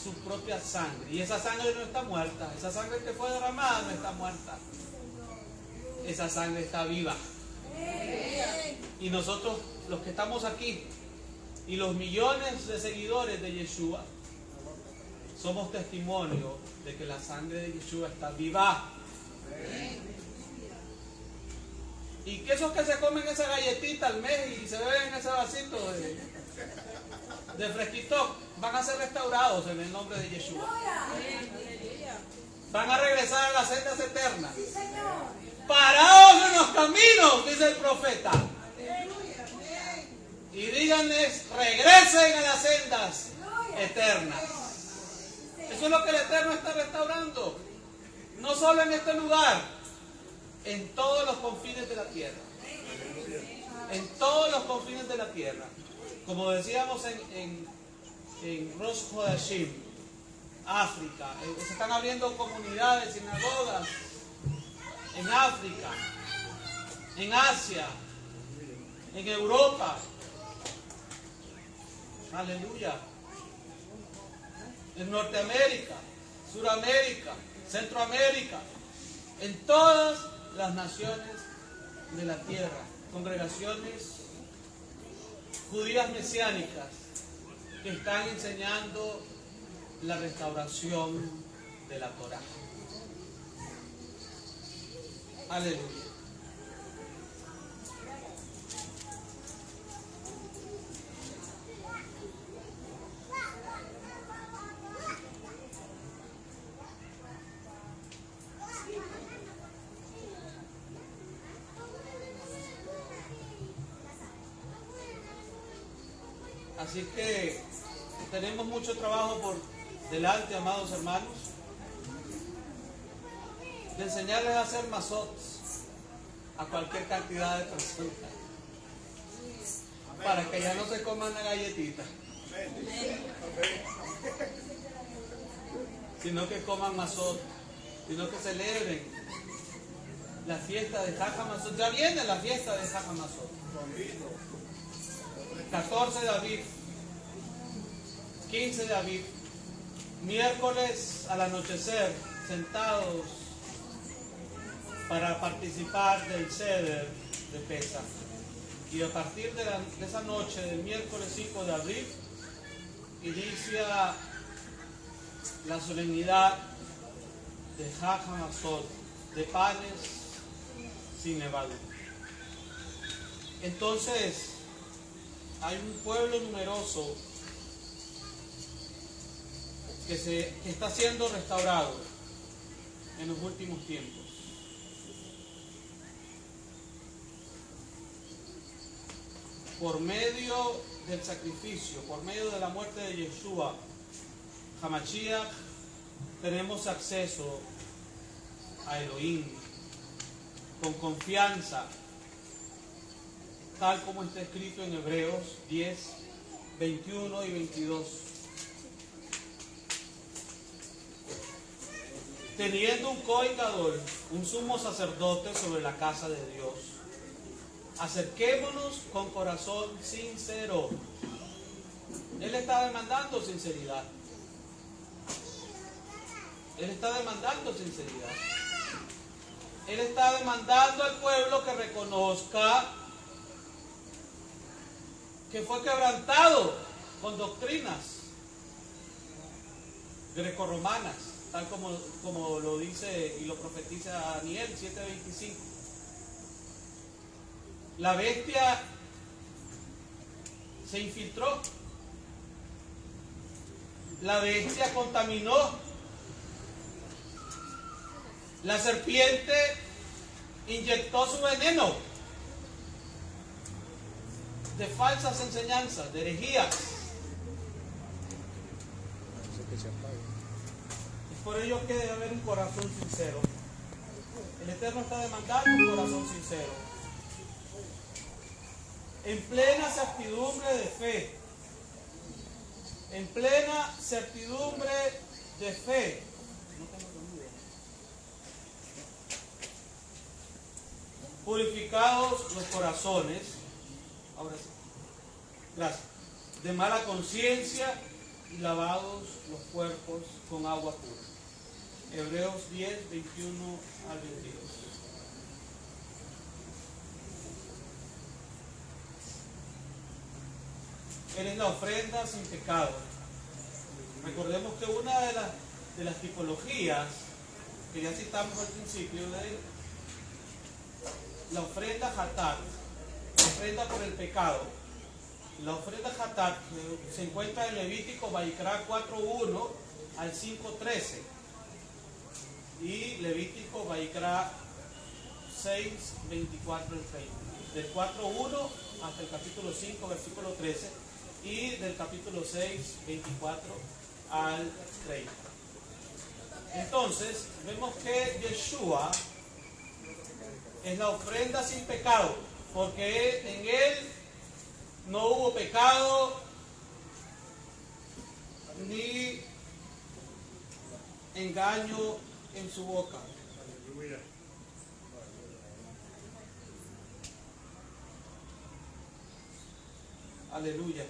su propia sangre. Y esa sangre no está muerta. Esa sangre que fue derramada no está muerta. Esa sangre está viva. Y nosotros, los que estamos aquí, y los millones de seguidores de Yeshua, somos testimonio de que la sangre de Yeshua está viva. Y que esos que se comen esa galletita al mes y se beben ese vasito de fresquito, van a ser restaurados en el nombre de Yeshua. Van a regresar a las sendas eternas. Paraos en los caminos, dice el profeta. Y díganles, regresen a las sendas eternas. Eso es lo que el Eterno está restaurando. No solo en este lugar, en todos los confines de la tierra. En todos los confines de la tierra. Como decíamos en Rosh Hodashim, África. Se están abriendo comunidades, sinagogas en África, en Asia, en Europa. Aleluya. En Norteamérica, Suramérica, Centroamérica, en todas las naciones de la tierra, congregaciones judías mesiánicas que están enseñando la restauración de la Torá. Aleluya. Así que tenemos mucho trabajo por delante, amados hermanos, de enseñarles a hacer mazot a cualquier cantidad de personas, para que ya no se coman la galletita, sino que coman mazot, sino que celebren la fiesta de Hag HaMazot. Ya viene la fiesta de Hag HaMazot, 14 de Aviv, 15 de Aviv, miércoles al anochecer, sentados para participar del Seder de Pesach. Y a partir de esa noche del miércoles 5 de abril inicia la solemnidad de Hag HaMatzot, de panes sin levadura. Entonces, hay un pueblo numeroso que está siendo restaurado en los últimos tiempos. Por medio del sacrificio, por medio de la muerte de Yeshua HaMashiach, tenemos acceso a Elohim con confianza, tal como está escrito en Hebreos 10, 21 y 22. Teniendo un Cohen Gadol, un sumo sacerdote sobre la casa de Dios, acerquémonos con corazón sincero. Él está demandando sinceridad. Él está demandando sinceridad. Él está demandando al pueblo que reconozca que fue quebrantado con doctrinas grecorromanas, tal como lo dice y lo profetiza Daniel 7:25. La bestia se infiltró. La bestia contaminó. La serpiente inyectó su veneno de falsas enseñanzas, de herejías. Es por ello que debe haber un corazón sincero. El Eterno está demandando un corazón sincero, en plena certidumbre de fe. En plena certidumbre de fe. Purificados los corazones, ahora sí, gracias, de mala conciencia y lavados los cuerpos con agua pura. Hebreos 10, 21 al 22. Él es la ofrenda sin pecado. Recordemos que una de las tipologías que ya citamos al principio de la ofrenda hatat, la ofrenda por el pecado. La ofrenda hatat se encuentra en Levítico Vayikra 4:1 al 5:13 y Levítico Vayikra 6:24 al 30. Del 4:1 hasta el capítulo 5, versículo 13 y del capítulo 6, 24 al 30. Entonces, vemos que Yeshua es la ofrenda sin pecado, porque en él no hubo pecado ni engaño en su boca. Aleluya.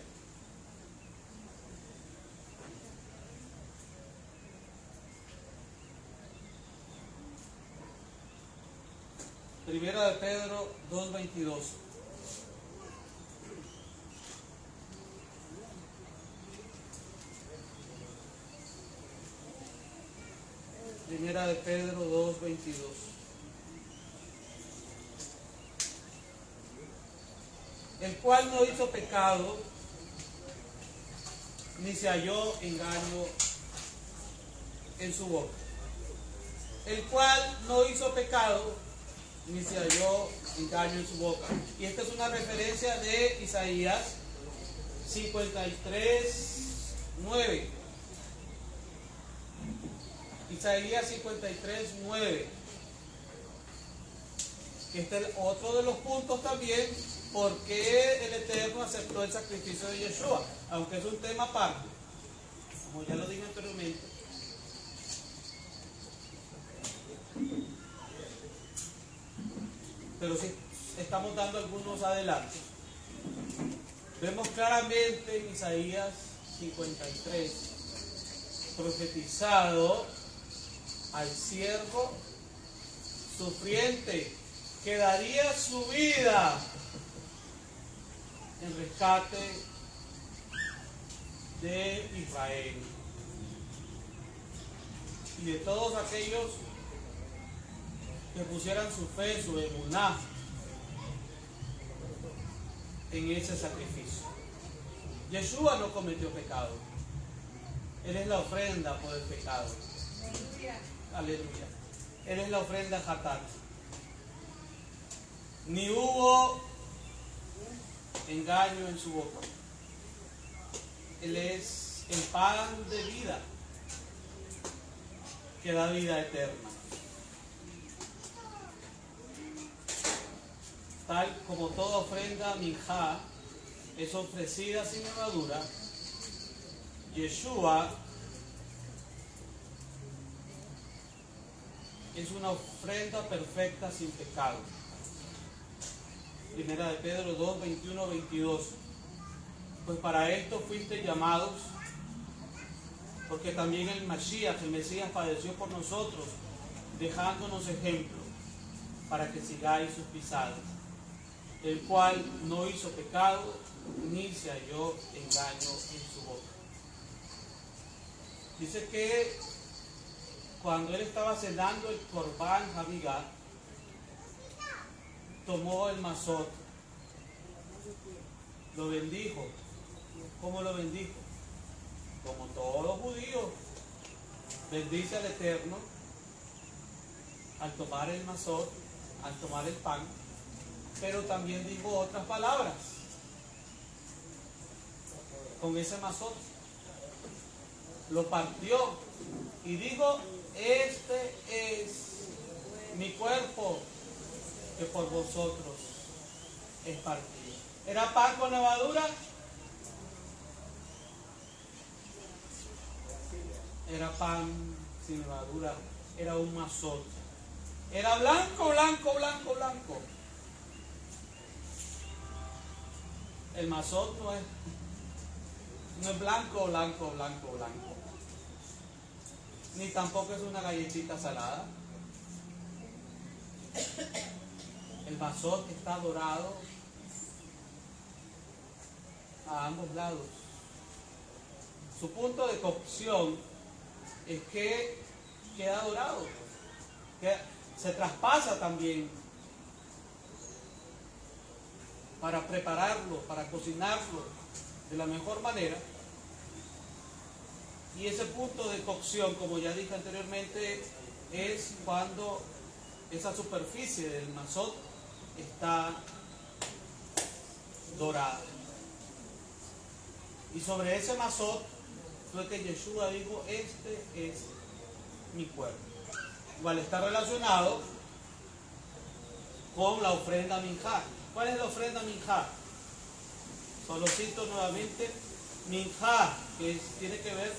Primera de Pedro 2:22. Primera de Pedro 2:22. El cual no hizo pecado, ni se halló engaño en su boca. El cual no hizo pecado, ni se halló engaño en su boca. Y esta es una referencia de Isaías 53:9. Isaías 53:9. Este es otro de los puntos también porque el Eterno aceptó el sacrificio de Yeshua, aunque es un tema aparte, como ya lo dije anteriormente. Pero sí, estamos dando algunos adelantos. Vemos claramente en Isaías 53, profetizado al siervo sufriente que daría su vida en rescate de Israel y de todos aquellos que pusieran su fe, su emuná en ese sacrificio. Yeshua no cometió pecado. Él es la ofrenda por el pecado. Aleluya. Él es la ofrenda hatat. Ni hubo engaño en su boca. Él es el pan de vida que da vida eterna. Tal como toda ofrenda minjá es ofrecida sin levadura, Yeshua es una ofrenda perfecta sin pecado. Primera de Pedro 2, 21, 22. Pues para esto fuiste llamados, porque también el Mashiach, el Mesías, padeció por nosotros, dejándonos ejemplo, para que sigáis sus pisadas, el cual no hizo pecado, ni se halló engaño en su boca. Dice que cuando él estaba cenando el Corbán Hamigá, tomó el mazot, lo bendijo. ¿Cómo lo bendijo? Como todo judío bendice al Eterno al tomar el mazot, al tomar el pan, pero también dijo otras palabras con ese mazot. Lo partió y dijo: este es mi cuerpo que por vosotros es partido. ¿Era pan con levadura? Era pan sin levadura, era un mazot. Era blanco, blanco, blanco, blanco. El mazot no es blanco, blanco, blanco, blanco. Ni tampoco es una galletita salada. El mazot está dorado a ambos lados. Su punto de cocción es que queda dorado, que se traspasa también para prepararlo, para cocinarlo de la mejor manera. Y ese punto de cocción, como ya dije anteriormente, es cuando esa superficie del mazot está dorada. Y sobre ese mazot fue que Yeshua dijo: este es mi cuerpo. Igual está relacionado con la ofrenda minjá. ¿Cuál es la ofrenda minjá? Solo cito nuevamente: minjá, que tiene que ver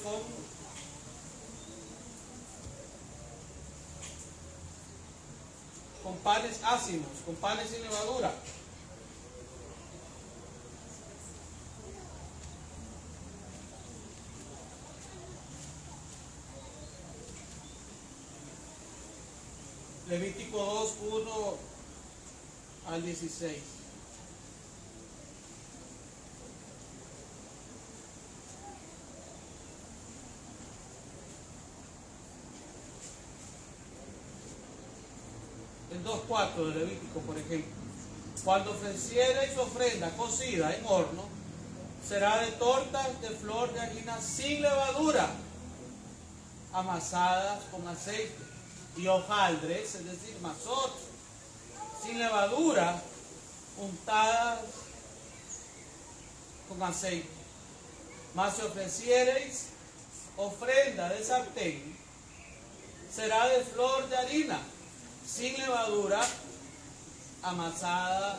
con panes ácimos, con panes sin levadura. Levítico 2, 1 al 16. El 2.4 de Levítico, por ejemplo: cuando ofreciereis ofrenda cocida en horno, será de tortas de flor de harina sin levadura, amasadas con aceite, y hojaldres, es decir, mazot, sin levadura, untadas con aceite. Mas si ofreciereis ofrenda de sartén, será de flor de harina sin levadura, amasada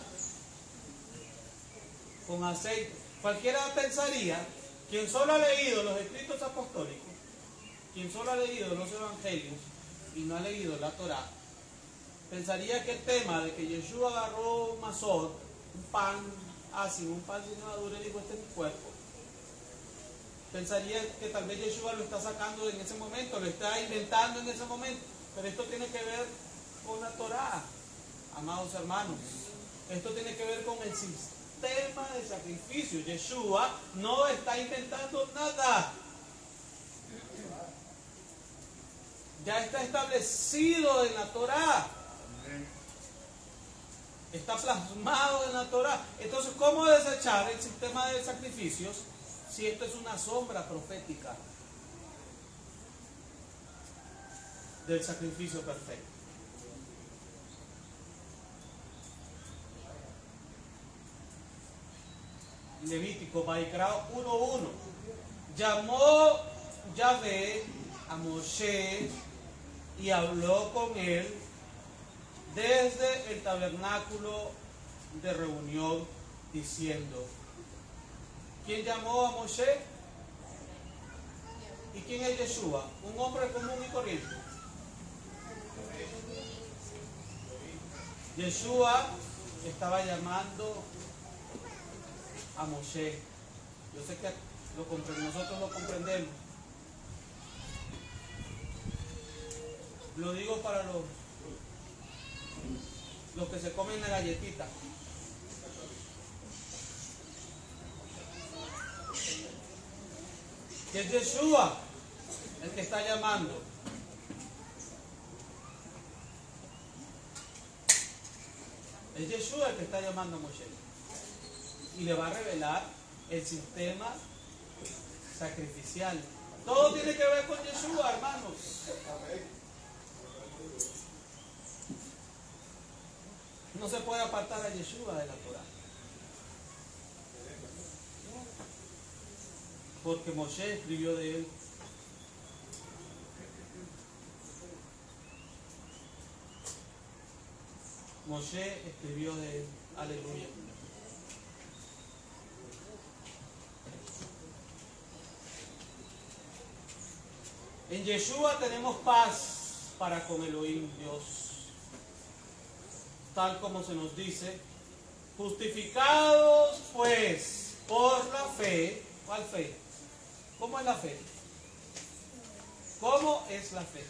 con aceite. Cualquiera pensaría, quien solo ha leído los escritos apostólicos, quien solo ha leído los evangelios y no ha leído la Torá, pensaría que el tema de que Yeshua agarró un mazot, un pan ácido, un pan sin levadura, y dijo: este es mi cuerpo, pensaría que tal vez Yeshua lo está sacando en ese momento, lo está inventando en ese momento. Pero esto tiene que ver con la Torá, amados hermanos. Esto tiene que ver con el sistema sistema de sacrificio. Yeshua no está inventando nada. Ya está establecido en la Torá. Está plasmado en la Torá. Entonces, ¿cómo desechar el sistema de sacrificios si esto es una sombra profética del sacrificio perfecto? Levítico, Vaikra 1:1. Llamó Yahvé a Moshe y habló con él desde el tabernáculo de reunión, diciendo. ¿Quién llamó a Moshe? ¿Y quién es Yeshua? Un hombre común y corriente. Yeshua estaba llamando a Moshe. Yo sé que nosotros lo comprendemos. Lo digo para los que se comen la galletita. Que es Yeshua el que está llamando. Es Yeshua el que está llamando a Moshe. Y le va a revelar el sistema sacrificial. Todo tiene que ver con Yeshua, hermanos. No se puede apartar a Yeshua de la Torá. Porque Moshe escribió de él. Moshe escribió de él. Aleluya. En Yeshua tenemos paz para con Elohim, Dios. Tal como se nos dice, justificados pues por la fe. ¿Cuál fe? ¿Cómo es la fe? ¿Cómo es la fe?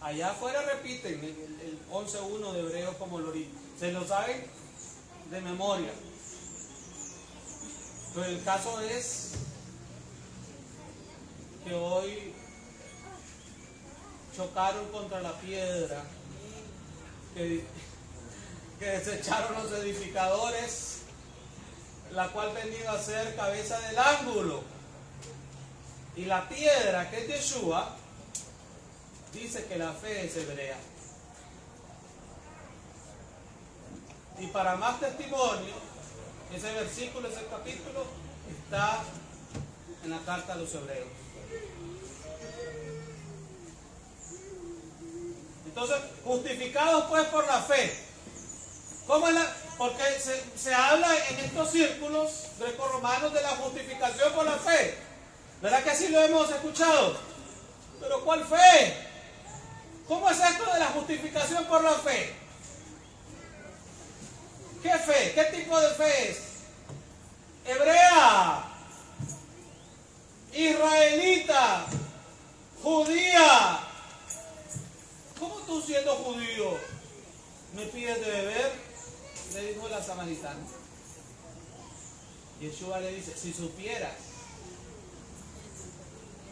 Allá afuera repiten el 11.1 de Hebreos como se lo saben de memoria. Pero el caso es que hoy chocaron contra la piedra que desecharon los edificadores, la cual venía a ser cabeza del ángulo. Y la piedra, que es Yeshua, dice que la fe es hebrea. Y para más testimonio, ese versículo, ese capítulo, está en la carta a los hebreos. Entonces, justificados pues por la fe. ¿Cómo es porque se habla en estos círculos grecorromanos de la justificación por la fe? ¿Verdad que así lo hemos escuchado? ¿Pero cuál fe? ¿Cómo es esto de la justificación por la fe? ¿Qué fe? ¿Qué tipo de fe es? Hebrea, israelita, judía. ¿Cómo tú siendo judío me pides de beber? Le dijo la samaritana. Yeshua le dice, si supieras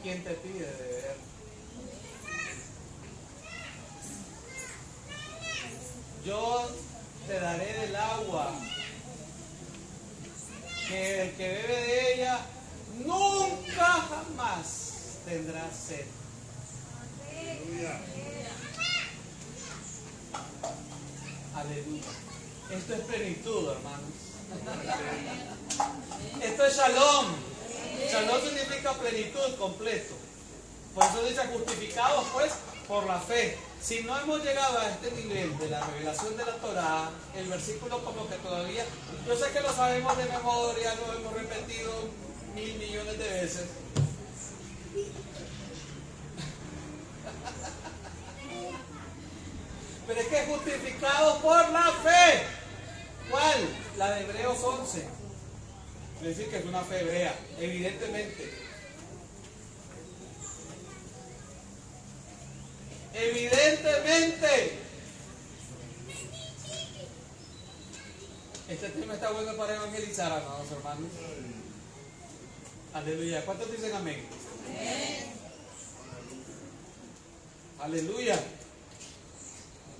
quién te pide de beber. Yo te daré del agua, que el que bebe de ella nunca jamás tendrá sed. Aleluya. Aleluya. Esto es plenitud, hermanos. Esto es shalom. Shalom significa plenitud, completo. Por eso dice justificados pues por la fe. Si no hemos llegado a este nivel de la revelación de la Torá, el versículo como que todavía, yo sé que lo sabemos de memoria, lo hemos repetido 1.000 millones de veces. Pero es que justificados por la fe. ¿Cuál? La de Hebreos 11. Es decir, que es una fe hebrea, evidentemente. Evidentemente. Este tema está bueno para evangelizar, amados hermanos. Aleluya. ¿Cuántos dicen amén? Amén. Aleluya.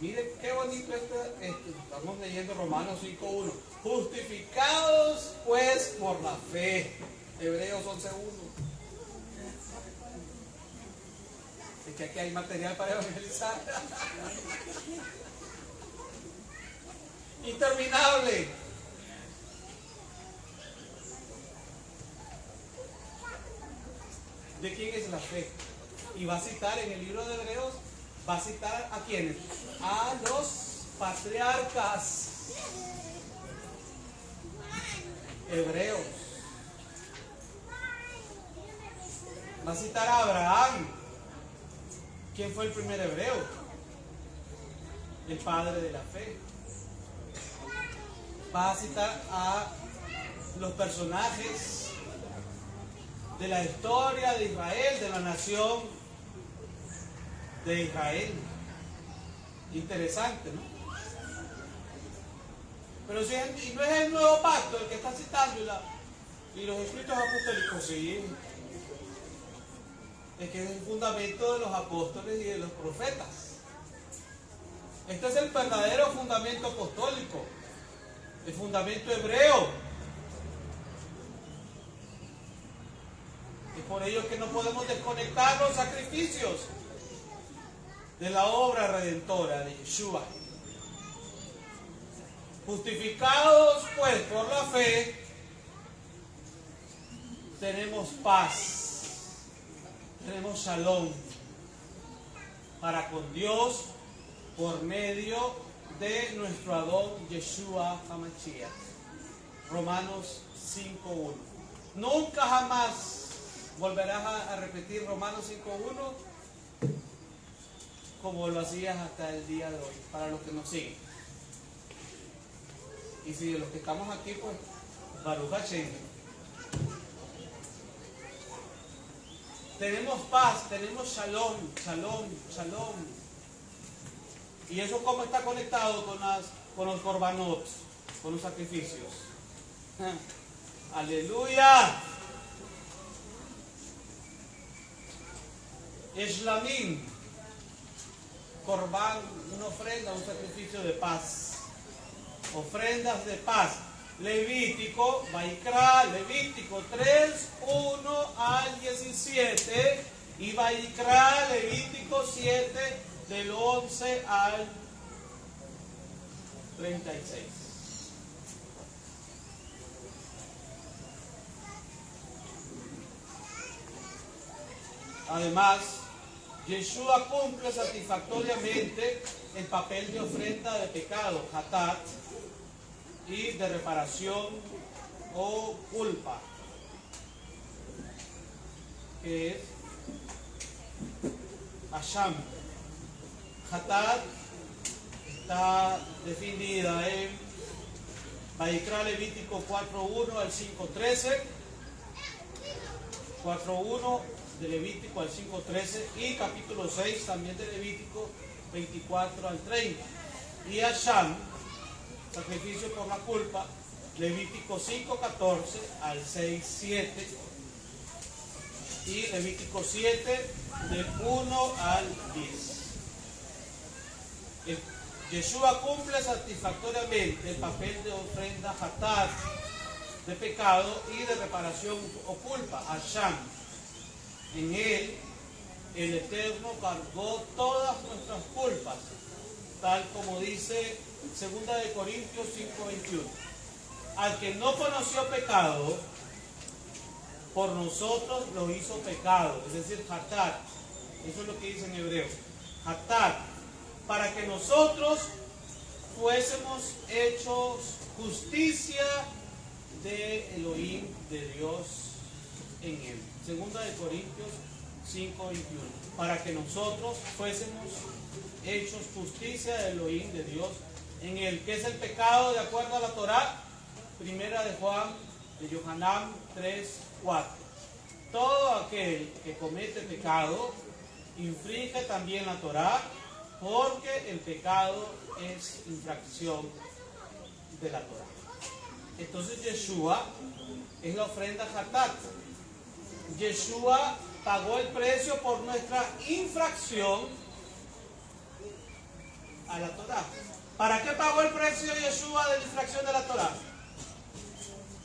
Miren qué bonito esto. Estamos leyendo Romanos 5.1. Justificados pues por la fe. Hebreos 11.1. Es que aquí hay material para evangelizar. Interminable. ¿De quién es la fe? Y va a citar en el libro de Hebreos, va a citar a quiénes, a los patriarcas hebreos. Va a citar a Abraham. ¿Quién fue el primer hebreo? El padre de la fe. Va a citar a los personajes de la historia de Israel, de la nación de Israel. Interesante, ¿no? Pero si no es el nuevo pacto el que está citando y los escritos apostólicos, sí. Es que es el fundamento de los apóstoles y de los profetas. Este es el verdadero fundamento apostólico, el fundamento hebreo. Es por ello que no podemos desconectar los sacrificios de la obra redentora de Yeshua. Justificados pues por la fe, tenemos paz, tenemos shalom para con Dios por medio de nuestro Adón Yeshua HaMashiach. Romanos 5.1. Nunca jamás volverás a repetir Romanos 5.1 como lo hacías hasta el día de hoy, para los que nos siguen. Y si de los que estamos aquí, pues, Baruch Hashem. Tenemos paz, tenemos shalom, shalom, shalom. ¿Y eso cómo está conectado con los korbanot, con los sacrificios? ¡Aleluya! Eshlamim, korban, una ofrenda, un sacrificio de paz. Ofrendas de paz. Levítico, Vaikra, Levítico 3, 1 al 17 y Vaikra, Levítico 7, del 11 al 36. Además, Yeshua cumple satisfactoriamente el papel de ofrenda de pecado, hatat, y de reparación o culpa, que es Asham. Hatat está definida en Vaikra Levítico 4.1 al 5.13, 4.1 de Levítico al 5.13 y capítulo 6 también de Levítico 24 al 30. Y Asham, sacrificio por la culpa, Levítico 5.14 al 6.7 y Levítico 7 del 1 al 10. Yeshua cumple satisfactoriamente el papel de ofrenda hatat, de pecado y de reparación o culpa, Asham. En él, el Eterno cargó todas nuestras culpas, tal como dice 2 de Corintios 5.21. Al que no conoció pecado, por nosotros lo hizo pecado, es decir, hatat. Eso es lo que dice en hebreo, hatat, para que nosotros fuésemos hechos justicia de Elohim, de Dios en él. 2 de Corintios 5.21. Para que nosotros fuésemos hechos justicia de Elohim, de Dios en él. ¿Qué es el pecado de acuerdo a la Torá? Primera de Juan, de Yohanan 3.4. Todo aquel que comete pecado infringe también la Torá, porque el pecado es infracción de la Torah. Entonces Yeshua es la ofrenda Hatat. Yeshua pagó el precio por nuestra infracción a la Torah. ¿Para qué pagó el precio Yeshua de la infracción de la Torah?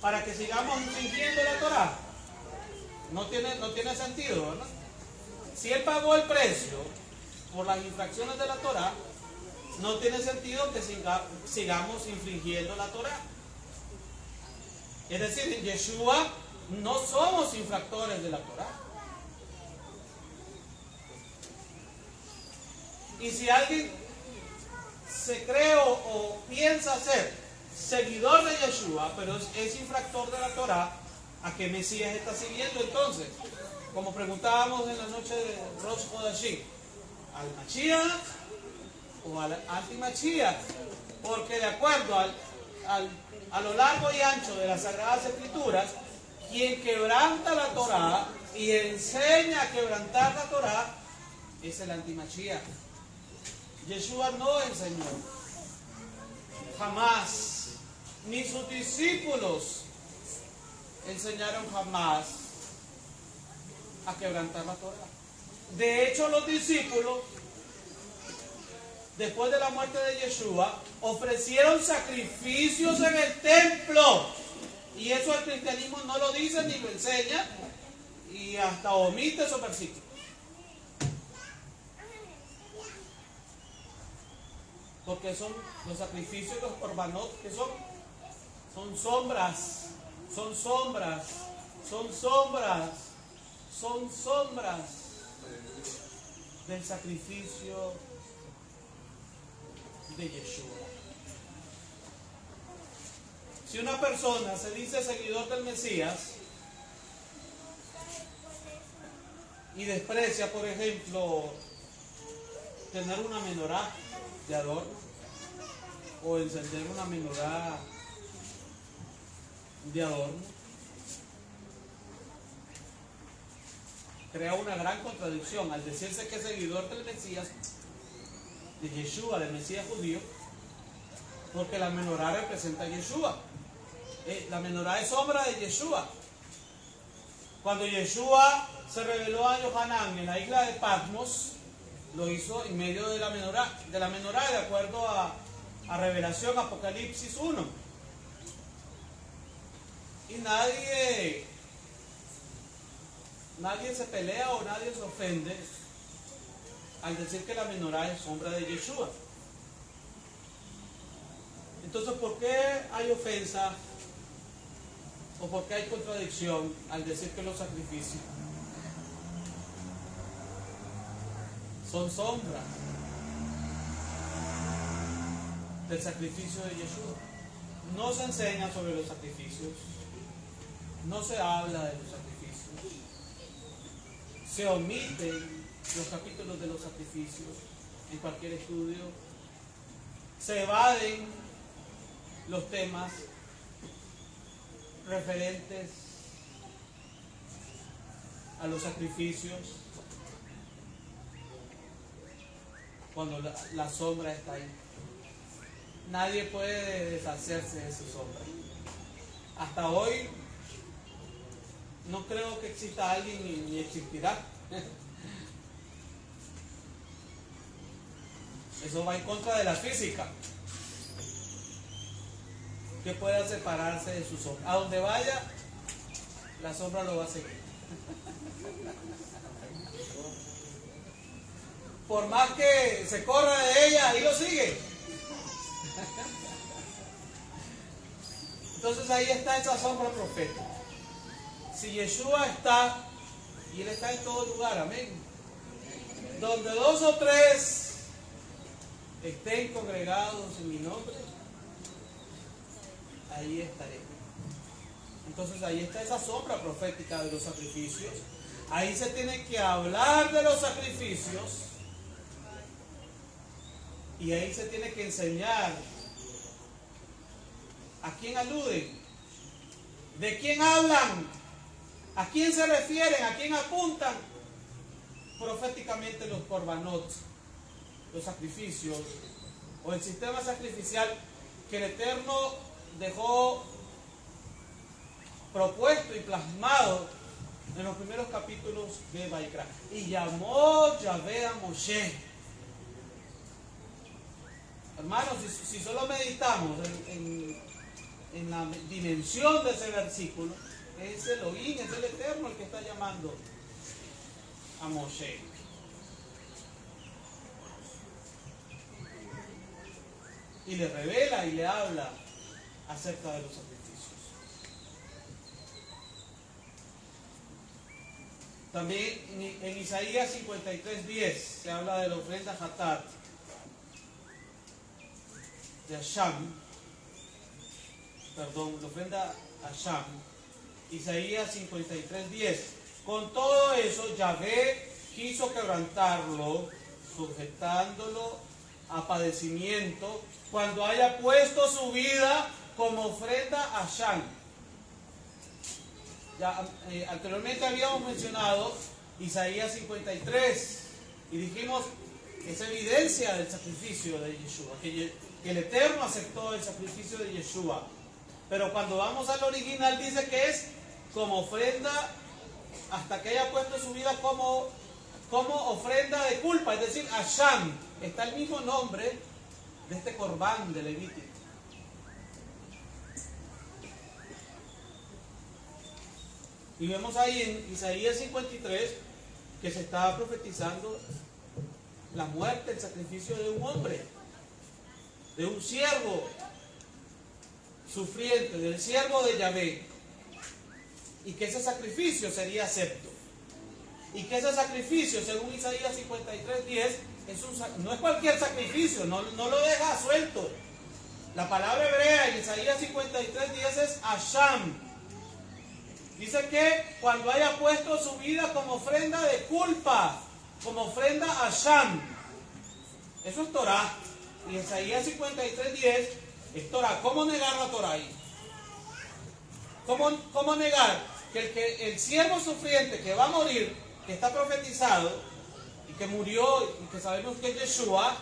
¿Para que sigamos infringiendo la Torah? No tiene sentido, ¿verdad? Si Él pagó el precio por las infracciones de la Torah, no tiene sentido que sigamos infringiendo la Torah. Es decir, en Yeshua no somos infractores de la Torah. Y si alguien se cree o piensa ser seguidor de Yeshua, pero es infractor de la Torah, ¿a qué Mesías está siguiendo entonces? Como preguntábamos en la noche de Rosh Hodashim, ¿al Mashiach o al anti-Mashiach? Porque de acuerdo a lo largo y ancho de las Sagradas Escrituras, quien quebranta la Torah y enseña a quebrantar la Torah es el anti-Mashiach. Yeshua no enseñó jamás, ni sus discípulos enseñaron jamás a quebrantar la Torah. De hecho, los discípulos, después de la muerte de Yeshua, ofrecieron sacrificios en el templo. Y eso el cristianismo no lo dice ni lo enseña, y hasta omite esos versículos. Porque son los sacrificios y los korbanot que son sombras, son sombras, son sombras, son sombras del sacrificio de Yeshua. Si una persona se dice seguidor del Mesías y desprecia, por ejemplo, tener una menorá de adorno o encender una menorá de adorno, crea una gran contradicción al decirse que es seguidor del Mesías, de Yeshua, del Mesías judío, porque la menorá representa a Yeshua. La menorá es sombra de Yeshua. Cuando Yeshua se reveló a Yohanan en la isla de Patmos, lo hizo en medio de la menorá, de acuerdo a Revelación, Apocalipsis 1. Y nadie se pelea o nadie se ofende al decir que la menorá es sombra de Yeshua. Entonces, ¿por qué hay ofensa o por qué hay contradicción al decir que los sacrificios son sombra del sacrificio de Yeshua? No se enseña sobre los sacrificios, no se habla de los sacrificios, se omiten los capítulos de los sacrificios en cualquier estudio, se evaden los temas referentes a los sacrificios cuando la sombra está ahí. Nadie puede deshacerse de su sombra. Hasta hoy no creo que exista alguien ni existirá. Eso va en contra de la física, que pueda separarse de su sombra. A donde vaya, la sombra lo va a seguir. Por más que se corra de ella, ahí lo sigue. Entonces ahí está esa sombra profética. Si Yeshua está, y Él está en todo lugar, amén. Donde 2 o 3 estén congregados en mi nombre, ahí estaré. Entonces ahí está esa sombra profética de los sacrificios. Ahí se tiene que hablar de los sacrificios y ahí se tiene que enseñar a quién aluden, de quién hablan, a quién se refieren, a quién apuntan proféticamente los korbanot, los sacrificios o el sistema sacrificial que el Eterno dejó propuesto y plasmado en los primeros capítulos de Vaikra. Y llamó Yahvé a Moshe. Hermanos, si solo meditamos en la dimensión de ese versículo, es Elohim, es el Eterno el que está llamando a Moshe. Y le revela y le habla acerca de los sacrificios. También en Isaías 53:10 se habla de la ofrenda Hatat de Asham, la ofrenda Asham. Isaías 53:10. Con todo eso, Yahvé quiso quebrantarlo, sujetándolo a padecimiento, cuando haya puesto su vida como ofrenda a Asham. Ya, anteriormente habíamos mencionado Isaías 53 y dijimos que es evidencia del sacrificio de Yeshua, que el Eterno aceptó el sacrificio de Yeshua. Pero cuando vamos al original dice que es como ofrenda hasta que haya puesto su vida como ofrenda de culpa, es decir, Asham. Está el mismo nombre de este corbán de Levítico. Y vemos ahí en Isaías 53 que se estaba profetizando la muerte, el sacrificio de un hombre, de un siervo sufriente, del siervo de Yahvé, y que ese sacrificio sería acepto. Y que ese sacrificio, según Isaías 53:10, no es cualquier sacrificio, no lo deja suelto. La palabra hebrea en Isaías 53:10 es Asham. Dice que cuando haya puesto su vida como ofrenda de culpa, como ofrenda a Asham. Eso es Torah. Y Isaías 53:10 es Torah. ¿Cómo negar la Torah ahí? ¿Cómo negar que el siervo sufriente que va a morir, que está profetizado, y que murió, y que sabemos que es Yeshua,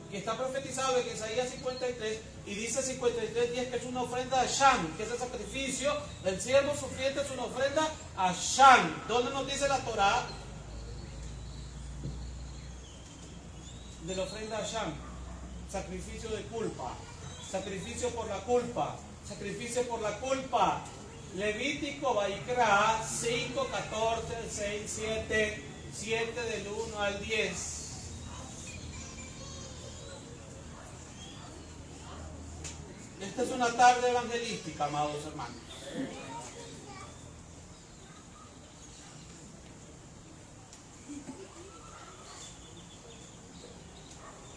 que está profetizado en Isaías 53, y dice 53:10 que es una ofrenda a Sham, que es el sacrificio del siervo sufriente, es una ofrenda a Sham? ¿Dónde nos dice la Torah de la ofrenda a Sham? Sacrificio de culpa, sacrificio por la culpa, sacrificio por la culpa. Levítico, Vaikra 5, 14, 6, 7 del 1 al 10. Esta es una tarde evangelística, amados hermanos.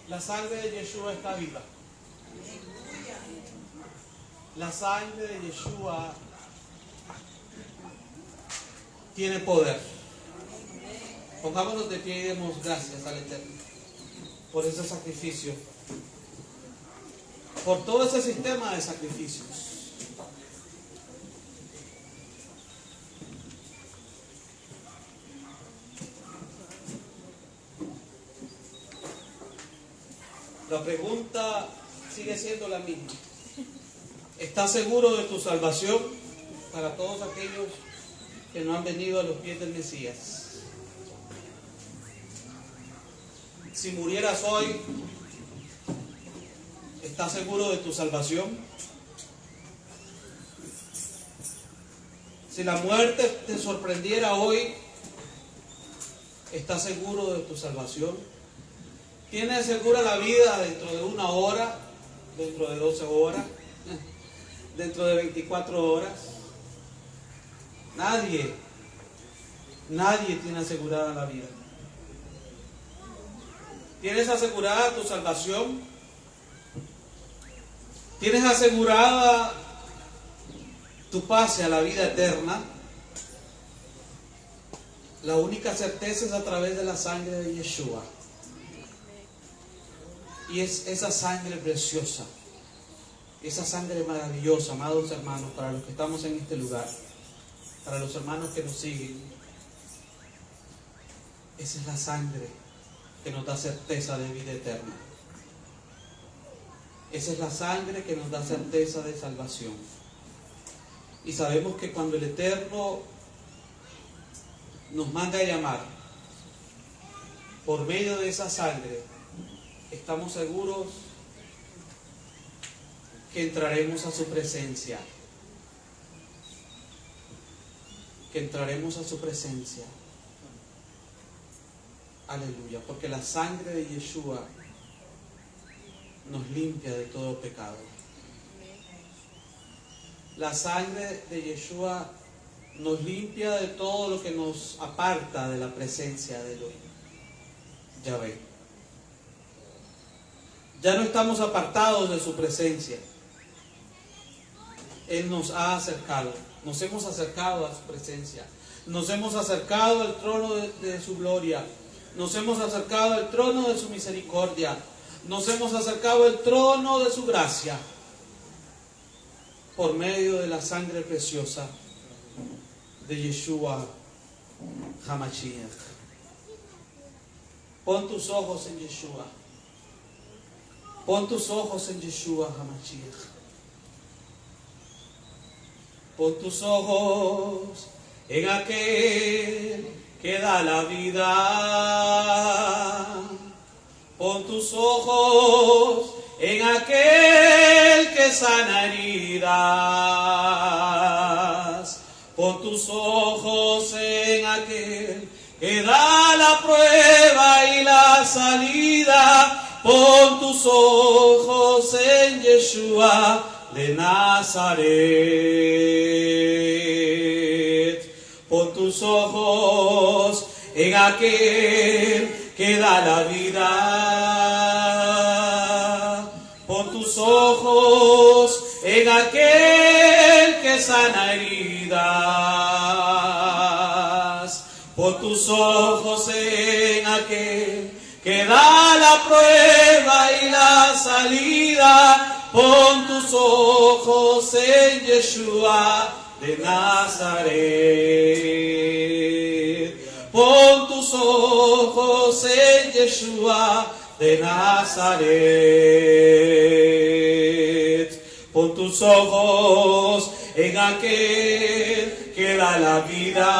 La sangre de Yeshua está viva. La sangre de Yeshua tiene poder. Pongámonos de pie y demos gracias al Eterno por ese sacrificio, por todo ese sistema de sacrificios. La pregunta sigue siendo la misma. ¿Estás seguro de tu salvación? Para todos aquellos que no han venido a los pies del Mesías. Si murieras hoy, ¿estás seguro de tu salvación? Si la muerte te sorprendiera hoy, ¿estás seguro de tu salvación? ¿Tienes segura la vida dentro de 1 hora, dentro de 12 horas, dentro de 24 horas? Nadie tiene asegurada la vida. ¿Tienes asegurada tu salvación? ¿Tienes asegurada tu pase a la vida eterna? La única certeza es a través de la sangre de Yeshua. Y es esa sangre preciosa, esa sangre maravillosa, amados hermanos, para los que estamos en este lugar, para los hermanos que nos siguen. Esa es la sangre que nos da certeza de vida eterna. Esa es la sangre que nos da certeza de salvación. Y sabemos que cuando el Eterno nos manda a llamar, por medio de esa sangre, estamos seguros que entraremos a su presencia. Que entraremos a su presencia. Aleluya, porque la sangre de Yeshua nos limpia de todo pecado. La sangre de Yeshua nos limpia de todo lo que nos aparta de la presencia de Elohim. Yahvé. Ya no estamos apartados de su presencia. Él nos ha acercado, nos hemos acercado a su presencia, nos hemos acercado al trono de su gloria, nos hemos acercado al trono de su misericordia, nos hemos acercado al trono de su gracia, por medio de la sangre preciosa de Yeshua HaMashiach. Pon tus ojos en Yeshua, pon tus ojos en Yeshua HaMashiach. Pon tus ojos en aquel que da la vida. Pon tus ojos en aquel que sana heridas. Pon tus ojos en aquel que da la prueba y la salida. Pon tus ojos en Yeshua de Nazaret. Pon tus ojos en aquel que da la vida. Pon tus ojos en aquel que sana heridas. Pon tus ojos en aquel que da la prueba y la salida. Pon tus ojos en Yeshua de Nazaret. Pon tus ojos en Yeshua de Nazaret. Pon tus ojos en aquel que da la vida.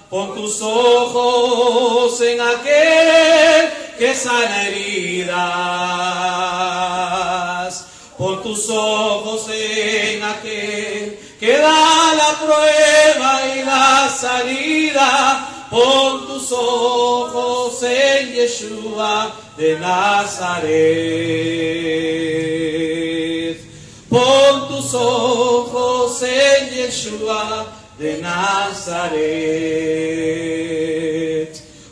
Pon tus ojos en aquel que sana heridas. Pon tus ojos en aquel que da la prueba y la salida. Pon tus ojos en Yeshua de Nazaret. Pon tus ojos en Yeshua de Nazaret.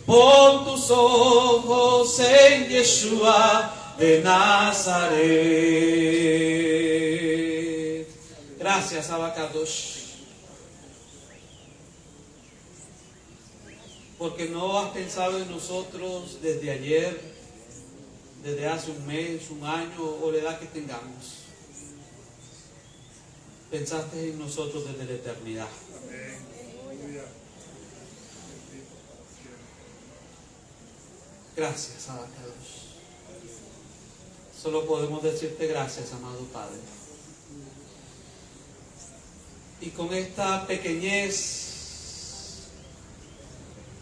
Pon tus ojos en Yeshua de Nazaret. Gracias, Abacadosh, porque no has pensado en nosotros desde ayer, desde hace un mes, un año o la edad que tengamos. Pensaste en nosotros desde la eternidad. Gracias, Abacadosh. Solo podemos decirte gracias, amado Padre. Y con esta pequeñez,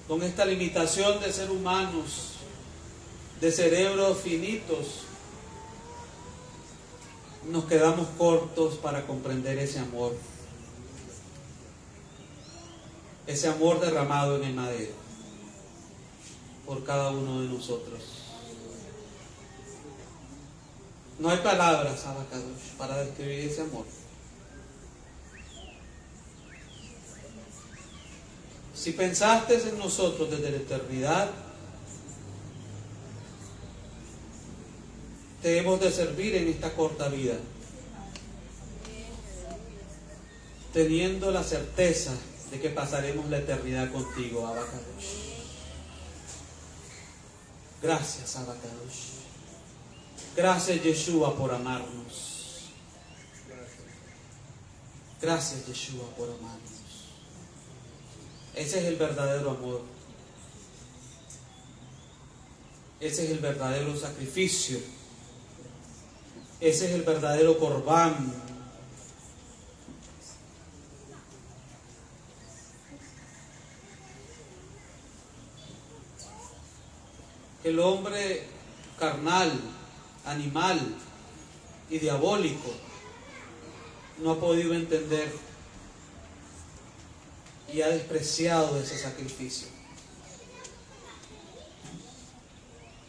con esta limitación de ser humanos, de cerebros finitos, nos quedamos cortos para comprender ese amor derramado en el madero por cada uno de nosotros. No hay palabras, Abacadosh, para describir ese amor. Si pensaste en nosotros desde la eternidad, te hemos de servir en esta corta vida, teniendo la certeza de que pasaremos la eternidad contigo, Abacadosh. Gracias, Abacadosh. Gracias, Yeshua, por amarnos. Gracias, Yeshua, por amarnos. Ese es el verdadero amor. Ese es el verdadero sacrificio. Ese es el verdadero corbán. El hombre carnal, animal y diabólico no ha podido entender y ha despreciado ese sacrificio.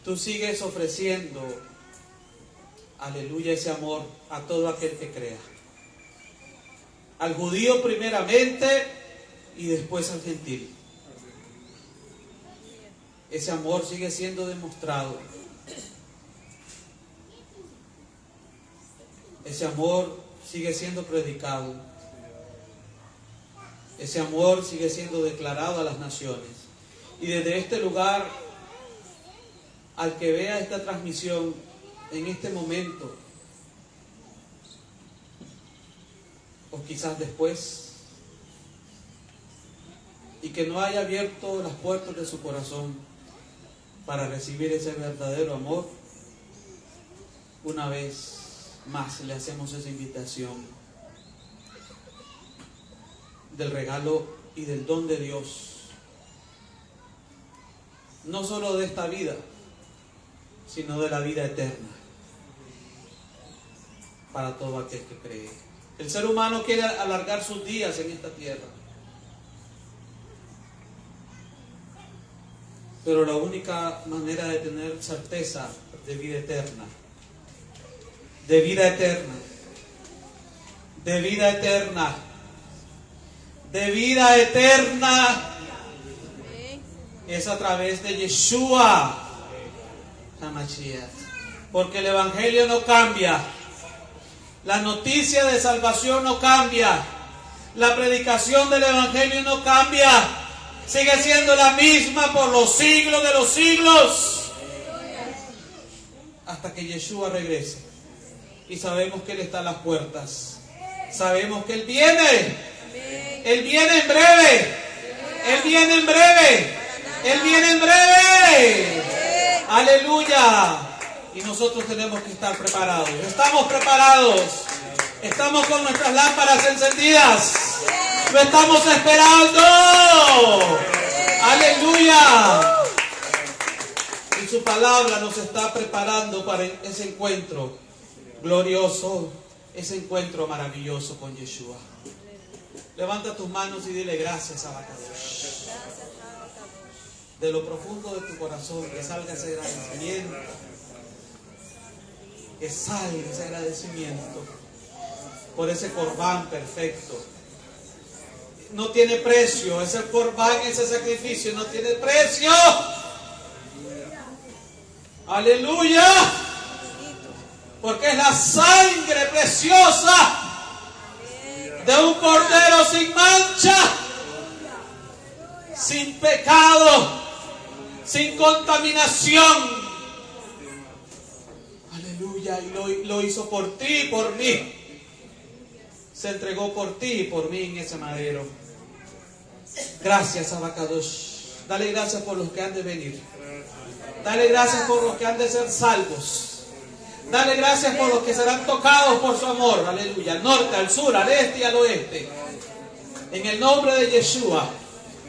Tú sigues ofreciendo, aleluya, ese amor a todo aquel que crea. Al judío primeramente y después al gentil. Ese amor sigue siendo demostrado. Ese amor sigue siendo predicado. Ese amor sigue siendo declarado a las naciones. Y desde este lugar, al que vea esta transmisión en este momento, o quizás después, y que no haya abierto las puertas de su corazón para recibir ese verdadero amor, una vez más le hacemos esa invitación del regalo y del don de Dios, no solo de esta vida, sino de la vida eterna, para todo aquel que cree. El ser humano quiere alargar sus días en esta tierra, pero la única manera de tener certeza de vida eterna, de vida eterna, de vida eterna, de vida eterna, es a través de Yeshua HaMashiach. Porque el Evangelio no cambia, la noticia de salvación no cambia, la predicación del Evangelio no cambia, sigue siendo la misma por los siglos de los siglos, hasta que Yeshua regrese. Y sabemos que Él está a las puertas, sabemos que Él viene en breve, Él viene en breve, Él viene en breve, aleluya. Y nosotros tenemos que estar preparados. Estamos preparados, estamos con nuestras lámparas encendidas, lo estamos esperando, aleluya. Y su palabra nos está preparando para ese encuentro glorioso, ese encuentro maravilloso con Yeshua. Levanta tus manos y dile gracias a Abacadosh. De lo profundo de tu corazón, que salga ese agradecimiento. Que salga ese agradecimiento por ese corbán perfecto. No tiene precio, ese corbán, ese sacrificio no tiene precio. Aleluya. Porque es la sangre preciosa de un cordero sin mancha, sin pecado, sin contaminación. Aleluya. Y lo hizo por ti y por mí. Se entregó por ti y por mí en ese madero. Gracias, Abacadosh. Dale gracias por los que han de venir. Dale gracias por los que han de ser salvos. Dale gracias por los que serán tocados por su amor. Aleluya. Al norte, al sur, al este y al oeste. En el nombre de Yeshua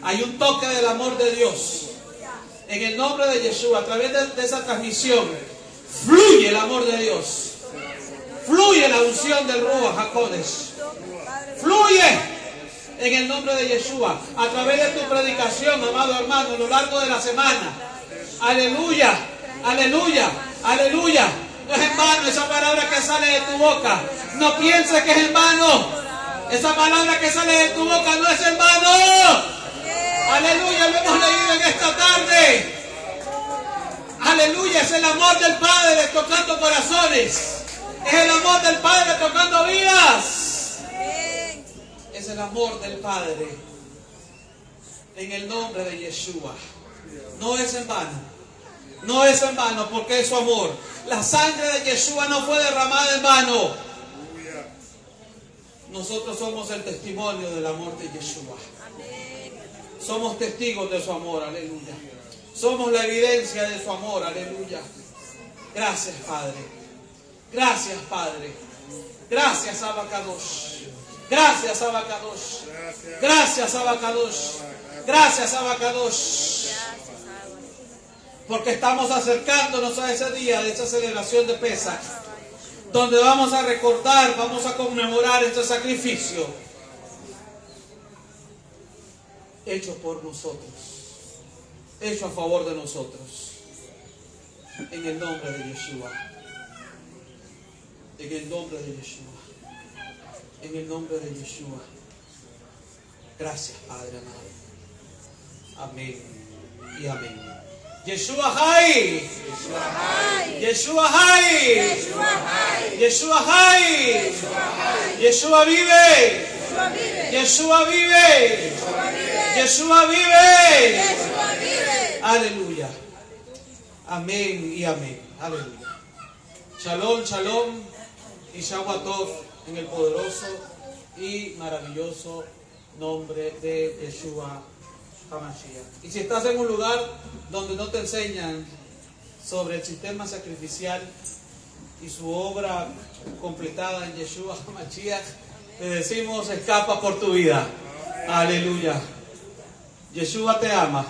hay un toque del amor de Dios. En el nombre de Yeshua, a través de esa transmisión, fluye el amor de Dios. Fluye la unción del Ruach HaKodesh. Fluye en el nombre de Yeshua. A través de tu predicación, amado hermano, a lo largo de la semana. Aleluya, aleluya, aleluya. No es en vano esa palabra que sale de tu boca. No pienses que es en vano. Esa palabra que sale de tu boca no es en vano. Aleluya, lo hemos leído en esta tarde. Aleluya, es el amor del Padre tocando corazones. Es el amor del Padre tocando vidas. Es el amor del Padre. En el nombre de Yeshua. No es en vano. No es en vano, porque es su amor. La sangre de Yeshua no fue derramada en vano. Nosotros somos el testimonio del amor de Yeshua. Somos testigos de su amor, aleluya. Somos la evidencia de su amor. Aleluya. Gracias, Padre. Gracias, Padre. Gracias, Abacados. Gracias, Abacados. Gracias, Abacados. Gracias, Abacados. Porque estamos acercándonos a ese día de esa celebración de Pesaj, donde vamos a recordar, vamos a conmemorar este sacrificio hecho por nosotros, hecho a favor de nosotros, en el nombre de Yeshua, en el nombre de Yeshua, en el nombre de Yeshua. Gracias, Padre amado. Amén y amén. Yeshua Hai, Yeshua Hai, Yeshua Hai, Yeshua vive, Yeshua vive, Yeshua vive. Aleluya. Amén y amén. Aleluya. Shalom, shalom y Shabbat Tov en el poderoso y maravilloso nombre de Yeshua HaMashiach. Y si estás en un lugar donde no te enseñan sobre el sistema sacrificial y su obra completada en Yeshua HaMashiach, te decimos: escapa por tu vida. Aleluya. Yeshua te ama.